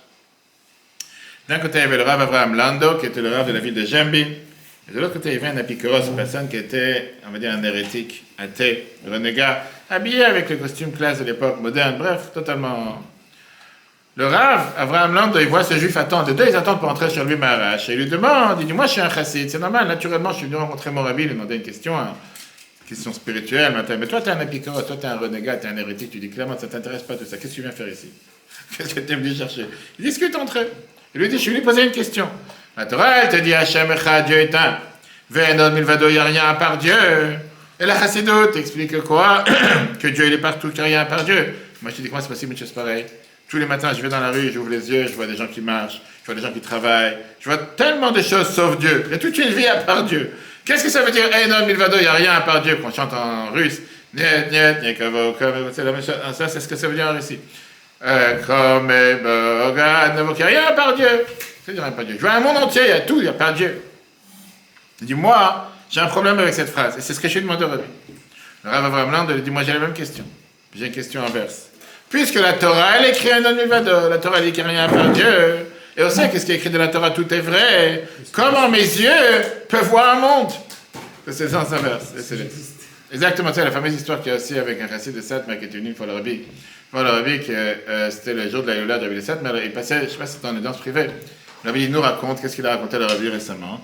D'un côté, il y avait le Rav Avraham Lando, qui était le Rav de la ville de Jambi. Et de l'autre côté, il y avait un apikoros, une personne qui était, on va dire, un hérétique, athée, renégat, habillé avec le costume classe de l'époque moderne, bref, totalement Le Rav, Avraham Land, il voit ce juif attendre. Les deux, ils attendent pour entrer sur lui Maharash. Et il lui demande, il dit, moi je suis un chassid, c'est normal, naturellement, je suis venu rencontrer mon rabbi, il lui demandait une question spirituelle. Mais toi, tu es un apicorote, toi, tu es un renégat, tu es un hérétique, tu dis clairement, ça ne t'intéresse pas tout ça. Qu'est-ce que tu viens faire ici? Qu'est-ce que tu es venu chercher? Il discute entre eux. Il lui dit, je suis venu poser une question. La Torah, elle te dit, Hachem Echad, Dieu est un. Ve'enod milvado, il n'y a rien à part Dieu. Et la Chassidut explique quoi? Que Dieu, il est partout, qu'il n'y a rien à part Dieu. Moi, je te dis, comment c'est possible une chose pareille? Tous les matins, je vais dans la rue, j'ouvre les yeux, je vois des gens qui marchent, je vois des gens qui travaillent, je vois tellement de choses sauf Dieu. Il y a toute une vie à part Dieu. Qu'est-ce que ça veut dire? Enon milvado, il n'y a rien à part Dieu, qu'on chante en russe. Niet, niet, niekavo, comme, c'est la même chose. Ça, c'est ce que ça veut dire en Russie. Comme, bogad, il n'y a rien à part Dieu. C'est dire rien à part Dieu. Je vois un monde entier, il y a tout, il n'y a pas Dieu. Il dit, moi, j'ai un problème avec cette phrase, et c'est ce que je lui demande au Rabbi. Le Rav Avraham Land lui dit, moi j'ai la même question. J'ai une question inverse. Puisque la Torah, elle écrit un non-milvado, la Torah, elle dit qu'il n'y a rien à part Dieu, et on sait que ce qui est écrit de la Torah, tout est vrai. Comment mes yeux peuvent voir un monde? C'est le sens inverse. Exactement, c'est la fameuse histoire qu'il y a aussi avec un chassid de Satmar qui était venu pour le Rabbi. Pour le Rabbi, c'était le jour de la Yola de Rabbi de Satmar, il passait, je ne sais pas si c'était dans une danse privée. Le Rabbi nous raconte qu'est-ce qu'il a raconté à le Rabbi récemment.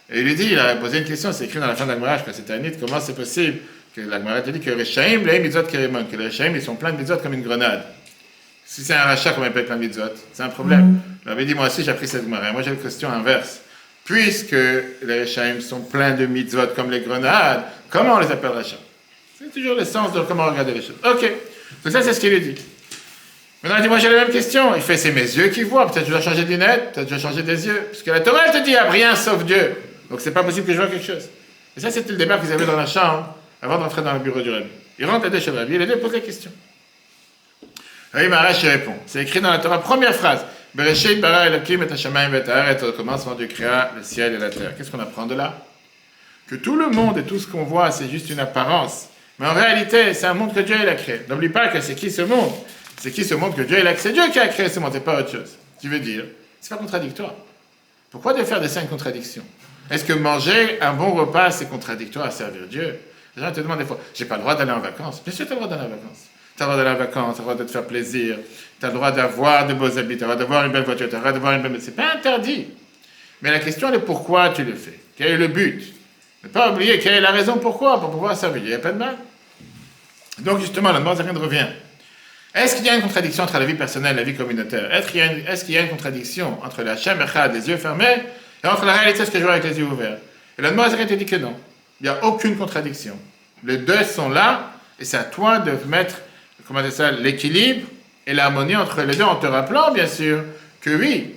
Et il lui dit, il a posé une question, c'est écrit dans la fin de l'Agmara, quand c'était un nid, comment c'est possible que l'Agmara te dit que les Rechaim, les mitzvot kérimon, que les Rechaim, ils sont pleins de mitzvot comme une grenade. Si c'est un rachat, comment il peut être plein de mitzvot? C'est un problème. Il avait dit, moi aussi, j'ai appris cette Agmara. Moi, j'ai une question inverse. Puisque les Rechaim sont pleins de mitzvot comme les grenades, comment on les appelle rachats? C'est toujours le sens de comment regarder les choses. Ok. Donc ça, c'est ce qu'il lui dit. Maintenant, il dit, moi, j'ai la même question. Il fait, c'est mes yeux qui voient. Peut-être que je dois changer de lunettes, peut-être que je dois changer des yeux. Parce que la Torah, elle te dit, il n'y a rien sauf Dieu. Donc, c'est pas possible que je vois quelque chose. Et ça, c'était le débat qu'ils avaient dans la chambre avant d'entrer dans le bureau du Rabbi. Ils rentrent les deux chez le Rabbi, et les deux posent la question. Rabbi Maharash répond. C'est écrit dans la Torah, première phrase. Bereshit bara Elokim et Hashamayim et Haaretz, au commencement Dieu créa le ciel et la terre. Qu'est-ce qu'on apprend de là? Que tout le monde et tout ce qu'on voit, c'est juste une apparence. Mais en réalité, c'est un monde que Dieu il a créé. N'oublie pas que c'est qui ce monde? C'est qui ce monde que Dieu il a créé? C'est Dieu qui a créé ce monde, c'est pas autre chose. Tu veux dire, c'est pas contradictoire. Pourquoi de faire des saintes contradictions? Est-ce que manger un bon repas, c'est contradictoire à servir Dieu? Les gens te demandent des fois, j'ai pas le droit d'aller en vacances. Bien sûr, tu as le droit d'aller en vacances. Tu as le droit d'aller en vacances, tu as le droit de te faire plaisir, tu as le droit d'avoir de beaux habits, tu as le droit d'avoir une belle voiture, tu as le droit d'avoir une belle... C'est pas interdit. Mais la question est pourquoi tu le fais? Quel est le but? Ne pas oublier quelle est la raison pourquoi, pour pouvoir servir. Il n'y a pas de mal. Donc justement, la demande revient. Est-ce qu'il y a une contradiction entre la vie personnelle et la vie communautaire? Est-ce qu'il y a une contradiction entre la Hashem Echad, les yeux fermés, et entre la réalité de ce que je vois avec les yeux ouverts? Et la demande te dit que non. Il n'y a aucune contradiction. Les deux sont là, et c'est à toi de mettre, comment dire ça, l'équilibre et l'harmonie entre les deux, en te rappelant, bien sûr, que oui,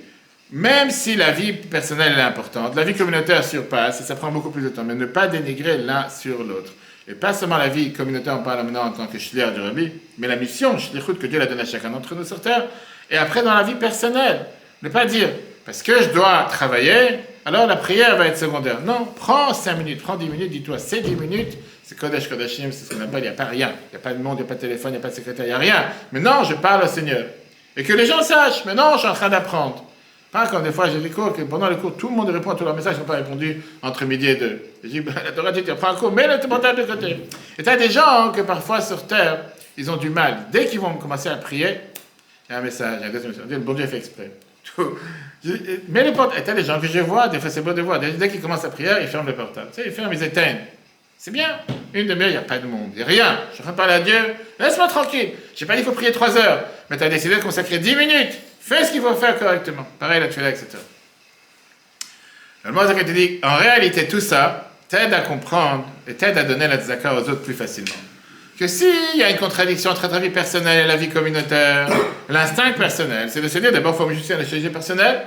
même si la vie personnelle est importante, la vie communautaire surpasse, et ça prend beaucoup plus de temps, mais ne pas dénigrer l'un sur l'autre. Et pas seulement la vie communautaire, on parle maintenant en tant que shliach du Rabbi, mais la mission, shlichut, que Dieu l'a donnée à chacun d'entre nous sur terre, et après dans la vie personnelle. Ne pas dire, parce que je dois travailler, alors la prière va être secondaire. Non, prends 5 minutes, prends 10 minutes, dis-toi, c'est 10 minutes, c'est Kodesh Kodashim, c'est ce qu'on appelle, il n'y a pas rien. Il n'y a pas de monde, il n'y a pas de téléphone, il n'y a pas de secrétaire, il n'y a rien. Mais non, je parle au Seigneur. Et que les gens sachent, mais non, je suis en train d'apprendre. Pas comme des fois j'ai des cours, que pendant le cours, tout le monde répond à tous leurs messages, ils n'ont pas répondu entre midi et 2. Je dis, la Torah dit, prends un cours, mets le portable de côté. Et tu as des gens que parfois sur terre, ils ont du mal. Dès qu'ils vont commencer à prier, il y a un message, il y a un deuxième message. Le bon Dieu fait exprès. Mets le portable. Et tu as des gens que je vois, des fois c'est beau de voir. Dès qu'ils commencent à prier, ils ferment le portable. Tu sais, ils ferment, ils éteignent. C'est bien. Une demi-heure, il n'y a pas de monde. Il n'y a rien. Je suis en train de parler à Dieu. Laisse-moi tranquille. Je n'ai pas dit qu'il faut prier 3 heures. Mais tu as décidé de consacrer 10 minutes. Fais ce qu'il faut faire correctement. Pareil, la tuila, etc. Le Mozart te dit, en réalité, tout ça t'aide à comprendre et t'aide à donner la tzaka aux autres plus facilement. Que s'il y a une contradiction entre ta vie personnelle et la vie communautaire, l'instinct personnel, c'est de se dire d'abord, il faut me justifier à la chose personnelle,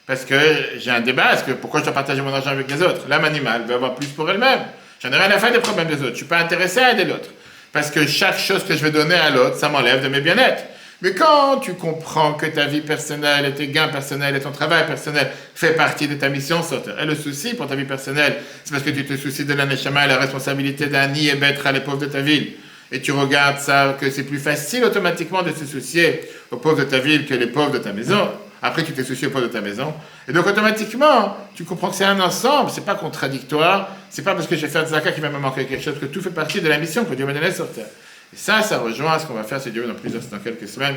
parce que j'ai un débat, est-ce que pourquoi je dois partager mon argent avec les autres? L'âme animale veut avoir plus pour elle-même. J'en ai rien à faire des problèmes des autres. Je ne suis pas intéressé à aider l'autre. Parce que chaque chose que je vais donner à l'autre, ça m'enlève de mes bien-être. Mais quand tu comprends que ta vie personnelle et tes gains personnels et ton travail personnel fait partie de ta mission sur terre, et le souci pour ta vie personnelle, c'est parce que tu te soucies de la neshama et la responsabilité d'un nid et bêtra les pauvres de ta ville. Et tu regardes ça, que c'est plus facile automatiquement de se soucier aux pauvres de ta ville que les pauvres de ta maison. Après, tu t'es soucié aux pauvres de ta maison. Et donc, automatiquement, tu comprends que c'est un ensemble, c'est pas contradictoire, c'est pas parce que je vais faire de zakat qu'il va me manquer quelque chose, que tout fait partie de la mission que Dieu m'a donnée sur terre. Et ça rejoint ce qu'on va faire, c'est Dieu, dans quelques semaines.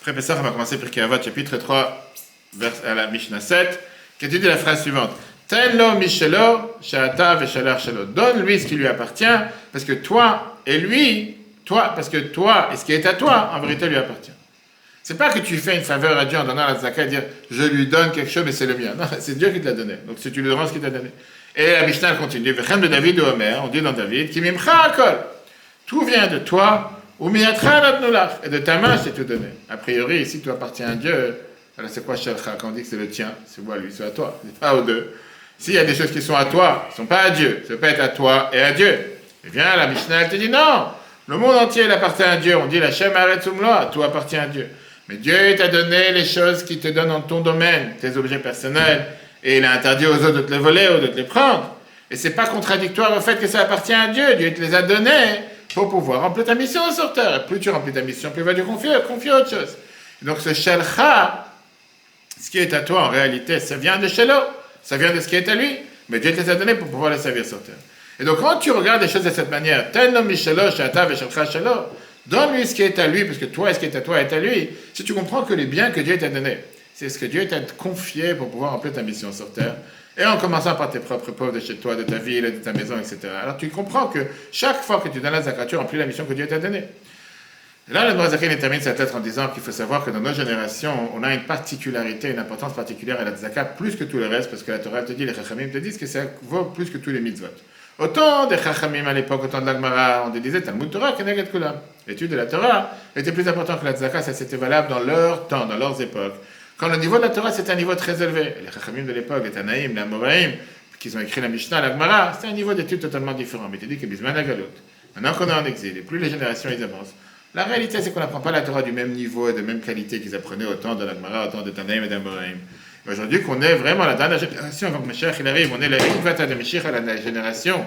Après Pessah, on va commencer par Avot, chapitre 3, à la Mishnah 7, qui dit la phrase suivante. Tenlo Mishelo, Sha'ata Veshalar Shelo. Donne-lui ce qui lui appartient, parce que toi et lui, parce que toi et ce qui est à toi, en vérité, lui appartient. C'est pas que tu fais une faveur à Dieu en donnant la zakat et dire je lui donne quelque chose mais c'est le mien. Non, c'est Dieu qui te l'a donné. Donc si tu lui rends ce qu'il t'a donné. Et la Mishnah continue. Vechem de David ou Omer, on dit dans David, qui mimcha akol. Tout vient de toi, ou miatra natnulach. Et de ta main, je t'ai tout donné. A priori, si tu appartiens à Dieu, alors c'est quoi shelcha? Quand on dit que c'est le tien, c'est moi, lui, c'est à toi. C'est pas aux deux. S'il y a des choses qui sont à toi, qui ne sont pas à Dieu, ça peut être à toi et à Dieu. Eh bien, la Mishnah, elle te dit non. Le monde entier, il appartient à Dieu. On dit la Shem Aretzumloa, tout appartient à Dieu. Mais Dieu t'a donné les choses qui te donnent dans ton domaine, tes objets personnels, et il a interdit aux autres de te les voler ou de te les prendre. Et c'est pas contradictoire au fait que ça appartient à Dieu. Dieu te les a donnés pour pouvoir remplir ta mission sur terre. Et plus tu remplis ta mission, plus il va te confier autre chose. Et donc ce shelcha, ce qui est à toi en réalité, ça vient de Shelo, ça vient de ce qui est à lui, mais Dieu te les a donnés pour pouvoir les servir sur terre. Et donc quand tu regardes les choses de cette manière, Tenlo Mishelo, Sha'ata Veshalcha Shelo, donne-lui ce qui est à lui, parce que toi et ce qui est à toi est à lui. Si tu comprends que les biens que Dieu t'a donnés, c'est ce que Dieu t'a confié pour pouvoir remplir ta mission sur terre, et en commençant par tes propres pauvres de chez toi, de ta ville, de ta maison, etc. Alors tu comprends que chaque fois que tu donnes la zakat, tu remplis la mission que Dieu t'a donnée. Et là, le Noazakin termine sa lettre en disant qu'il faut savoir que dans nos générations, on a une particularité, une importance particulière à la zakat, plus que tout le reste, parce que la Torah te dit, les Chachamim te disent que ça vaut plus que tous les mitzvot. Autant des Chachamim à l'époque, autant de l'Agmara, on disait Talmud Torah, Keneged Kulam. L'étude de la Torah était plus importante que la zakat, ça c'était valable dans leur temps, dans leurs époques. Quand le niveau de la Torah c'était un niveau très élevé, les Chachamim de l'époque, les Tanaïm, les Amoraïm, qui ont écrit la Mishnah, l'Agmara, c'était un niveau d'étude totalement différent. Mais tu dis que Bisman Agalot, maintenant qu'on est en exil, et plus les générations ils avancent, la réalité c'est qu'on n'apprend pas la Torah du même niveau et de même qualité qu'ils apprenaient autant de l'Agmara, autant de Tanaïm et d'Amoraïm. Aujourd'hui, qu'on est vraiment la dernière génération avant que Mashiach il arrive, on est la Ikvata de Mashiach à la génération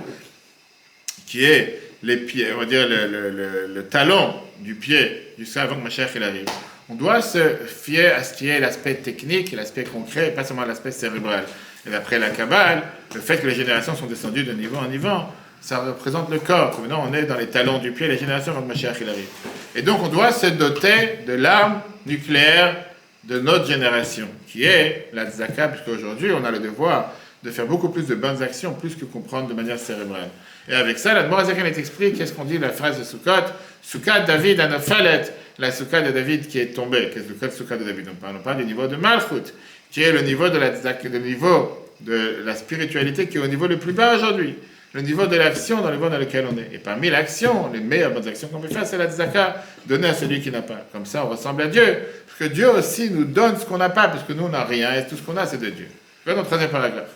qui est les pieds, on va dire le talon du pied jusqu'à avant que Mashiach il arrive. On doit se fier à ce qui est l'aspect technique, l'aspect concret, pas seulement l'aspect cérébral. Et d'après la Kabbale, le fait que les générations sont descendues de niveau en niveau, ça représente le corps. Maintenant, on est dans les talons du pied, les générations avant que Mashiach il arrive. Et donc, on doit se doter de l'arme nucléaire de notre génération, qui est la tzaka, puisqu'aujourd'hui, on a le devoir de faire beaucoup plus de bonnes actions, plus que comprendre de manière cérébrale. Et avec ça, la Morazakan explique qu'est-ce qu'on dit la phrase de Sukkot, Sukkot David Anofalet, la Sukkot de David qui est tombée. Qu'est-ce que c'est Sukkot de David? On parle du niveau de Malchut, qui est le niveau de la tzaka, le niveau de la spiritualité qui est au niveau le plus bas aujourd'hui. Le niveau de l'action dans le niveau dans lequel on est. Et parmi l'action, les meilleures bonnes actions qu'on peut faire, c'est la tzaka, donner à celui qui n'a pas. Comme ça, on ressemble à Dieu. Parce que Dieu aussi nous donne ce qu'on n'a pas, parce que nous, on n'a rien, et tout ce qu'on a, c'est de Dieu. Voilà notre troisième paragraphe.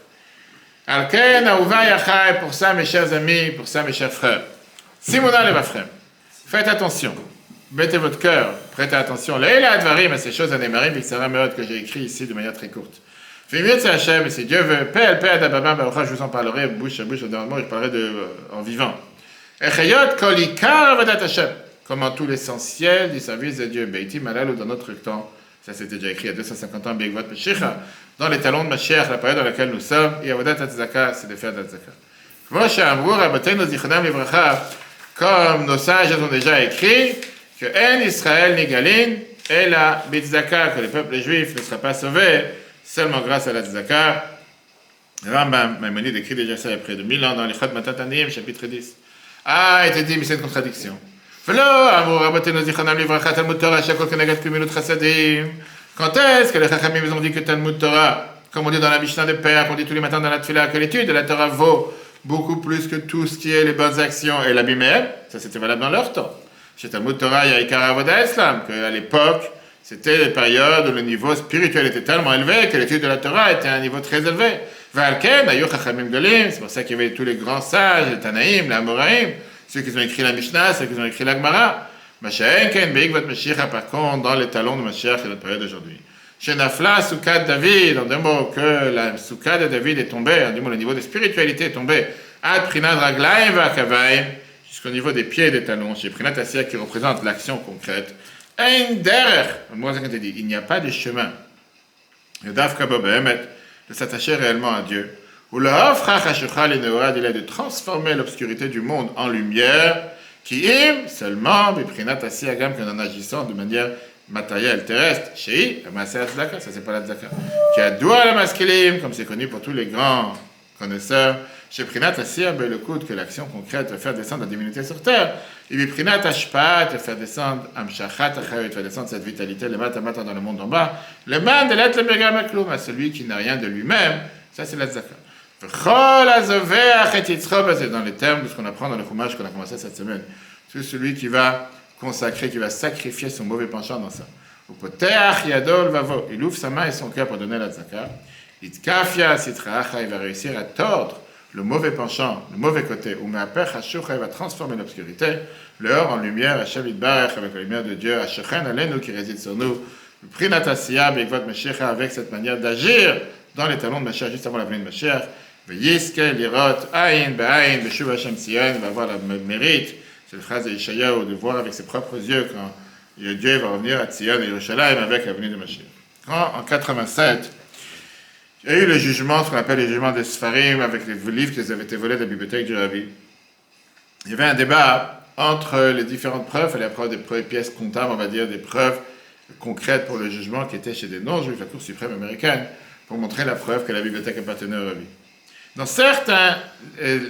Alken, Aouva Yachai, pour ça, mes chers amis, pour ça, mes chers frères. Simona Levafrem, faites attention. Mettez votre cœur, prêtez attention. Leila Advarim, à ces choses anémarim, Vixara Meod, que j'ai écrit ici de manière très courte. Fais-mieux, c'est Hachem, et si Dieu veut, Père, Adababam, Barucha, je vous en parlerai bouche à bouche, dernièrement, je parlerai en vivant. Echayot, Kolikar, Avadat Hachem, comment tout l'essentiel du service de Dieu, Beiti, Malal, ou dans notre temps, ça c'était déjà écrit il y a 250 ans, Begvot Meshicha, dans les talons de Mashiach, la période dans laquelle nous sommes, et Avadat Tzaka, c'est de faire de la Tzaka. Kvocha Amrur, Abatenu Zichonam Livracha, comme nos sages ont déjà écrit, que En Israël Nigalin, et la Bitzaka, que le peuple juif ne sera pas sauvé, seulement grâce à la tzedaka. Rambam, Maïmonide écrit déjà ça il y a près de 1000 ans dans l'Ichot Matatanim, chapitre 10. Ah, il était dit, mais c'est une contradiction. Quand est-ce que les Chachamim ont dit que Talmud Torah, comme on dit dans la Mishnah de Père, qu'on dit tous les matins dans la Tfila, que l'étude de la Torah vaut beaucoup plus que tout ce qui est les bonnes actions et l'abimel? Ça c'était valable dans leur temps. Chez Talmud Torah, il y a Ikar Avoda Islam, qu'à l'époque, c'était les périodes où le niveau spirituel était tellement élevé que l'étude de la Torah était à un niveau très élevé. C'est pour ça qu'il y avait tous les grands sages, les Tanaïm, les Amoraïm, ceux qui ont écrit la Mishnah, ceux qui ont écrit la Gemara. Par contre, dans les talons de Mashiach et la période d'aujourd'hui. Chez Nafla, Soukat David, en deux mots, que la Soukat de David est tombée, en deux mots, le niveau de spiritualité est tombé. Ad Prinat Raglaim Vakavaim, jusqu'au niveau des pieds et des talons. Chez Prinat Asiya qui représente l'action concrète. Il n'y a pas de chemin de s'attacher réellement à Dieu. Ou il est de transformer l'obscurité du monde en lumière, qui est seulement, qu'en en agissant de manière matériel terrestre, chez Maaser Tzedaka, ça c'est pas la Tzedaka. Qui a doigt la masculine, comme c'est connu pour tous les grands connaisseurs, chez Prinat Asir, le coude que l'action concrète va faire descendre la divinité sur terre. Et puis Prinat Ashpat, va faire descendre Amshachat Achayot, va descendre cette vitalité, le matamata dans le monde en bas. Le man de l'être le Megamaklum, à celui qui n'a rien de lui-même, ça c'est la Tzedaka. C'est dans les termes de ce qu'on apprend dans le Chumash qu'on a commencé cette semaine. C'est celui qui va consacrer, qui va sacrifier son mauvais penchant dans ça. Il ouvre sa main et son cœur pour donner la tzaka. Il va réussir à tordre le mauvais penchant, le mauvais côté. Il va transformer l'obscurité, l'or en lumière, avec la lumière de Dieu, qui réside sur nous. Avec cette manière d'agir dans les talons de Mashiach, juste avant la venue de Mashiach. Il va avoir le mérite, c'est la phrase d'Ishayahu, de voir avec ses propres yeux quand Dieu va revenir à Tzion et Yerushalayim avec la venue de Mashiach. En 87, il y a eu le jugement, ce qu'on appelle le jugement des Sfarim, avec les livres qui avaient été volés de la bibliothèque du Rabbi. Il y avait un débat entre les différentes preuves, et la preuve des pièces comptables, on va dire, des preuves concrètes pour le jugement qui étaient chez des non-juifs, la Cour suprême américaine, pour montrer la preuve que la bibliothèque appartenait au Rabbi. Dans certaines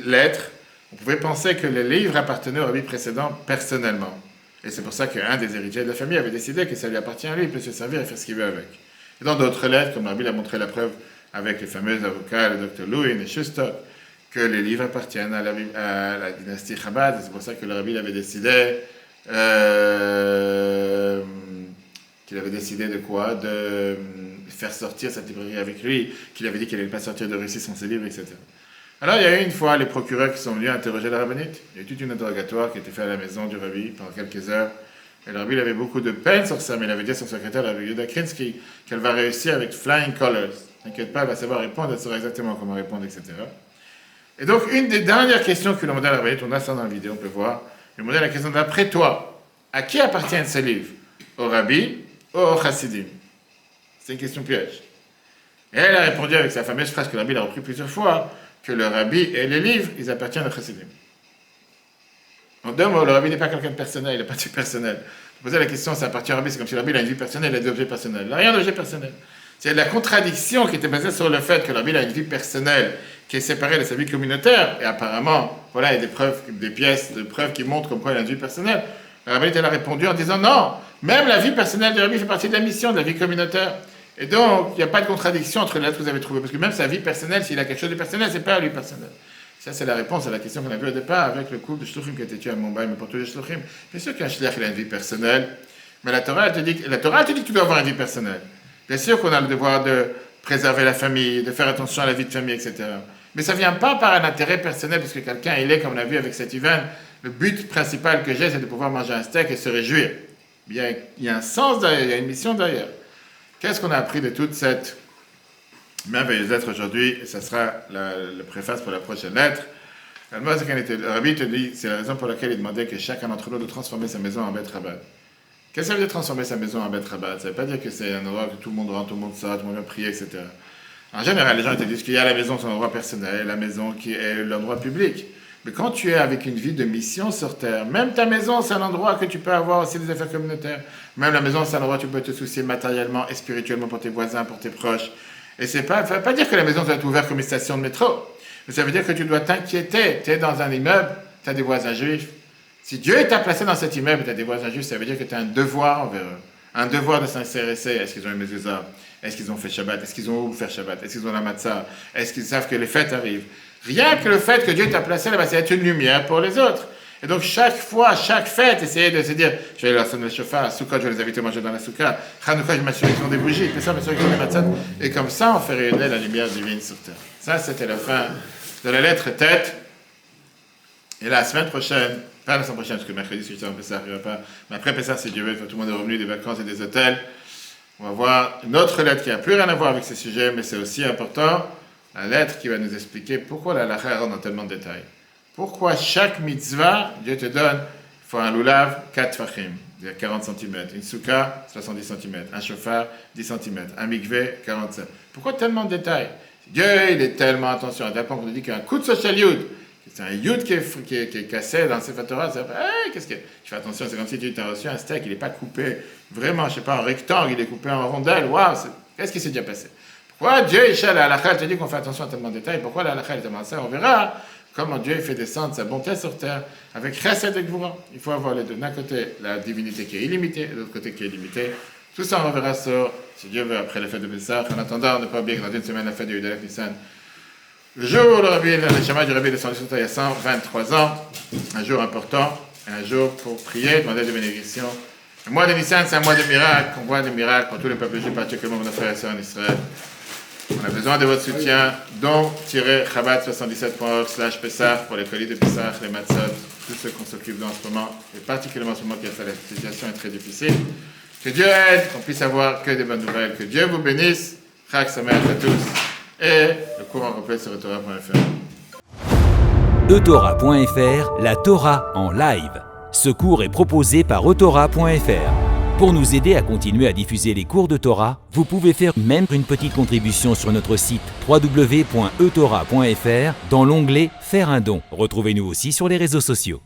lettres, on pouvait penser que les livres appartenaient au Rabbi précédent personnellement. Et c'est pour ça qu'un des héritiers de la famille avait décidé que ça lui appartient à lui, il peut se servir et faire ce qu'il veut avec. Et dans d'autres lettres, comme le Rabbi a montré la preuve avec les fameux avocats, le Dr. Lewin et Shustok, que les livres appartiennent à la dynastie Chabad, et c'est pour ça que le Rabbi avait décidé qu'il avait décidé de quoi? De faire sortir cette librairie avec lui, qu'il avait dit qu'il n'allait pas sortir de Russie sans ses livres, etc. Alors, il y a eu une fois les procureurs qui sont venus interroger la rabbinite. Il y a eu toute une interrogatoire qui a été faite à la maison du Rabbi pendant quelques heures. Et le Rabbi avait beaucoup de peine sur ça, mais il avait dit à son secrétaire, le Rabbi Yehuda Krinsky, qu'elle va réussir avec flying colors. T'inquiète pas, elle va savoir répondre, elle saura exactement comment répondre, etc. Et donc, une des dernières questions que l'on demandait à la rabbinite, on a ça dans la vidéo, on peut voir, il demandait la question d'après toi, à qui appartiennent ces livres? Au Rabbi ou au Chassidim? C'est une question piège. Et elle a répondu avec sa fameuse phrase que le Rabbi a repris plusieurs fois, que le Rabbi et les livres, ils appartiennent au Chassidim. En deux mots, le Rabbi n'est pas quelqu'un de personnel, il n'a pas de vie personnelle. Je posais la question, ça appartient au Rabbi, c'est comme si le Rabbi a une vie personnelle, il a des objets personnels. Il n'a rien d'objet personnel. C'est la contradiction qui était basée sur le fait que le Rabbi a une vie personnelle qui est séparée de sa vie communautaire, et apparemment, voilà, il y a des preuves, des pièces de preuves qui montrent comme quoi il a une vie personnelle. Le Rabbi a répondu en disant non, même la vie personnelle du Rabbi fait partie de la mission de la vie communautaire. Et donc, il n'y a pas de contradiction entre les lettres que vous avez trouvées, parce que même sa vie personnelle, s'il a quelque chose de personnel, c'est pas à lui personnel. Ça, c'est la réponse à la question qu'on a vue au départ avec le couple de Shluchim qui a été tué à Mumbai, mais pour tous les Shluchim. Bien sûr qu'un Shliach, il a une vie personnelle, mais la Torah, elle te dit que tu dois avoir une vie personnelle. Bien sûr qu'on a le devoir de préserver la famille, de faire attention à la vie de famille, etc. Mais ça ne vient pas par un intérêt personnel, parce que quelqu'un, il est, comme on a vu avec cet Ivan, le but principal que j'ai, c'est de pouvoir manger un steak et se réjouir. Il y a un sens derrière, il y a une mission derrière. Qu'est-ce qu'on a appris de toute cette merveilleuse lettre aujourd'hui? Et ça sera le préface pour la prochaine lettre. Le Rabbi te dit, c'est la raison pour laquelle il demandait que chacun d'entre nous de transformer sa maison en Beth Rabbad. Qu'est-ce que ça veut dire transformer sa maison en Beth Rabbad? Ça ne veut pas dire que c'est un endroit où tout le monde rentre, tout le monde sort, tout le monde vient prier, etc. En général, les gens te disent qu'il y a la maison, c'est un endroit personnel, la maison qui est l'endroit public. Mais quand tu es avec une vie de mission sur terre, même ta maison, c'est un endroit que tu peux avoir aussi des affaires communautaires. Même la maison, c'est un endroit où tu peux te soucier matériellement et spirituellement pour tes voisins, pour tes proches. Et ça ne veut pas dire que la maison doit être ouverte comme une station de métro. Mais ça veut dire que tu dois t'inquiéter. Tu es dans un immeuble, tu as des voisins juifs. Si Dieu t'a placé dans cet immeuble et tu as des voisins juifs, ça veut dire que tu as un devoir envers eux. Un devoir de s'intéresser. Est-ce qu'ils ont une mezuzah? Est-ce qu'ils ont fait Shabbat? Est-ce qu'ils ont où faire Shabbat? Est-ce qu'ils ont la matzah? Est-ce qu'ils savent que les fêtes arrivent? Rien que le fait que Dieu t'a placé là-bas, c'est être une lumière pour les autres. Et donc chaque fois, chaque fête, essayer de se dire, je vais aller leur sonner le chauffard, à Sukkot, je vais les inviter à manger dans la Soukha, Hanouka, je m'assure qu'ils ont des bougies, Pessah, je m'assure qu'ils ont des matzot. Et comme ça, on fait rayonner la lumière divine sur terre. Ça, c'était la fin de la lettre tête. Et la semaine prochaine, pas la semaine prochaine, parce que mercredi, si je ne Pessah, n'arrivera pas, mais après Pessah, c'est Dieu veut, tout le monde est revenu des vacances et des hôtels. On va voir une autre lettre qui n'a plus rien à voir avec ce sujet, mais c'est aussi important. La lettre qui va nous expliquer pourquoi la halakha rentre dans tellement de détails. Pourquoi chaque mitzvah, Dieu te donne, il faut un lulav, 4 fachim, c'est-à-dire 40 cm, une souka, 70 cm, un chauffard, 10 cm, un mikveh, 47. Pourquoi tellement de détails? Dieu, il est tellement attention à tel point qu'on te dit qu'un coup de social yud, C'est un yud qui est cassé dans Sefer Torah. Qu'est-ce que... Je fais attention, c'est comme si tu as reçu un steak, il n'est pas coupé vraiment, je sais pas, en rectangle, il est coupé en rondelle. Waouh, qu'est-ce qui s'est déjà passé? Pourquoi Dieu, Isha, la halakha, te dit qu'on fait attention à tellement de détails? Pourquoi la halakha est tellement ça? On verra comment Dieu fait descendre sa bonté sur terre avec chesed et gvura. Il faut avoir les deux. D'un côté, la divinité qui est illimitée, de l'autre côté qui est limitée. Tout ça, on verra sur, si Dieu veut, après la fête de Pessah. En attendant, ne pas oublier que dans une semaine, la fête de Yudalef Nissan. Le jour où le chemin du Rabbi est descendu sur terre il y a 123 ans, un jour important, un jour pour prier, demander des bénédictions. Le mois de Nissan, c'est un mois de miracles. On voit des miracles pour tous les peuples juifs, particulièrement nos frères et sœurs en Israël. On a besoin de votre soutien, don-chabad77.org/Pessah pour les colis de Pessah, les matzot, tous ceux qu'on s'occupe en ce moment, et particulièrement en ce moment qui a fait la situation est très difficile. Que Dieu aide, qu'on puisse avoir que des bonnes nouvelles. Que Dieu vous bénisse. Chag Sameach à tous. Et le cours en complet sur eTorah.fr.
eTorah.fr, la Torah en live. Ce cours est proposé par eTorah.fr. Pour nous aider à continuer à diffuser les cours de Torah, vous pouvez faire même une petite contribution sur notre site www.etorah.fr dans l'onglet « Faire un don ». Retrouvez-nous aussi sur les réseaux sociaux.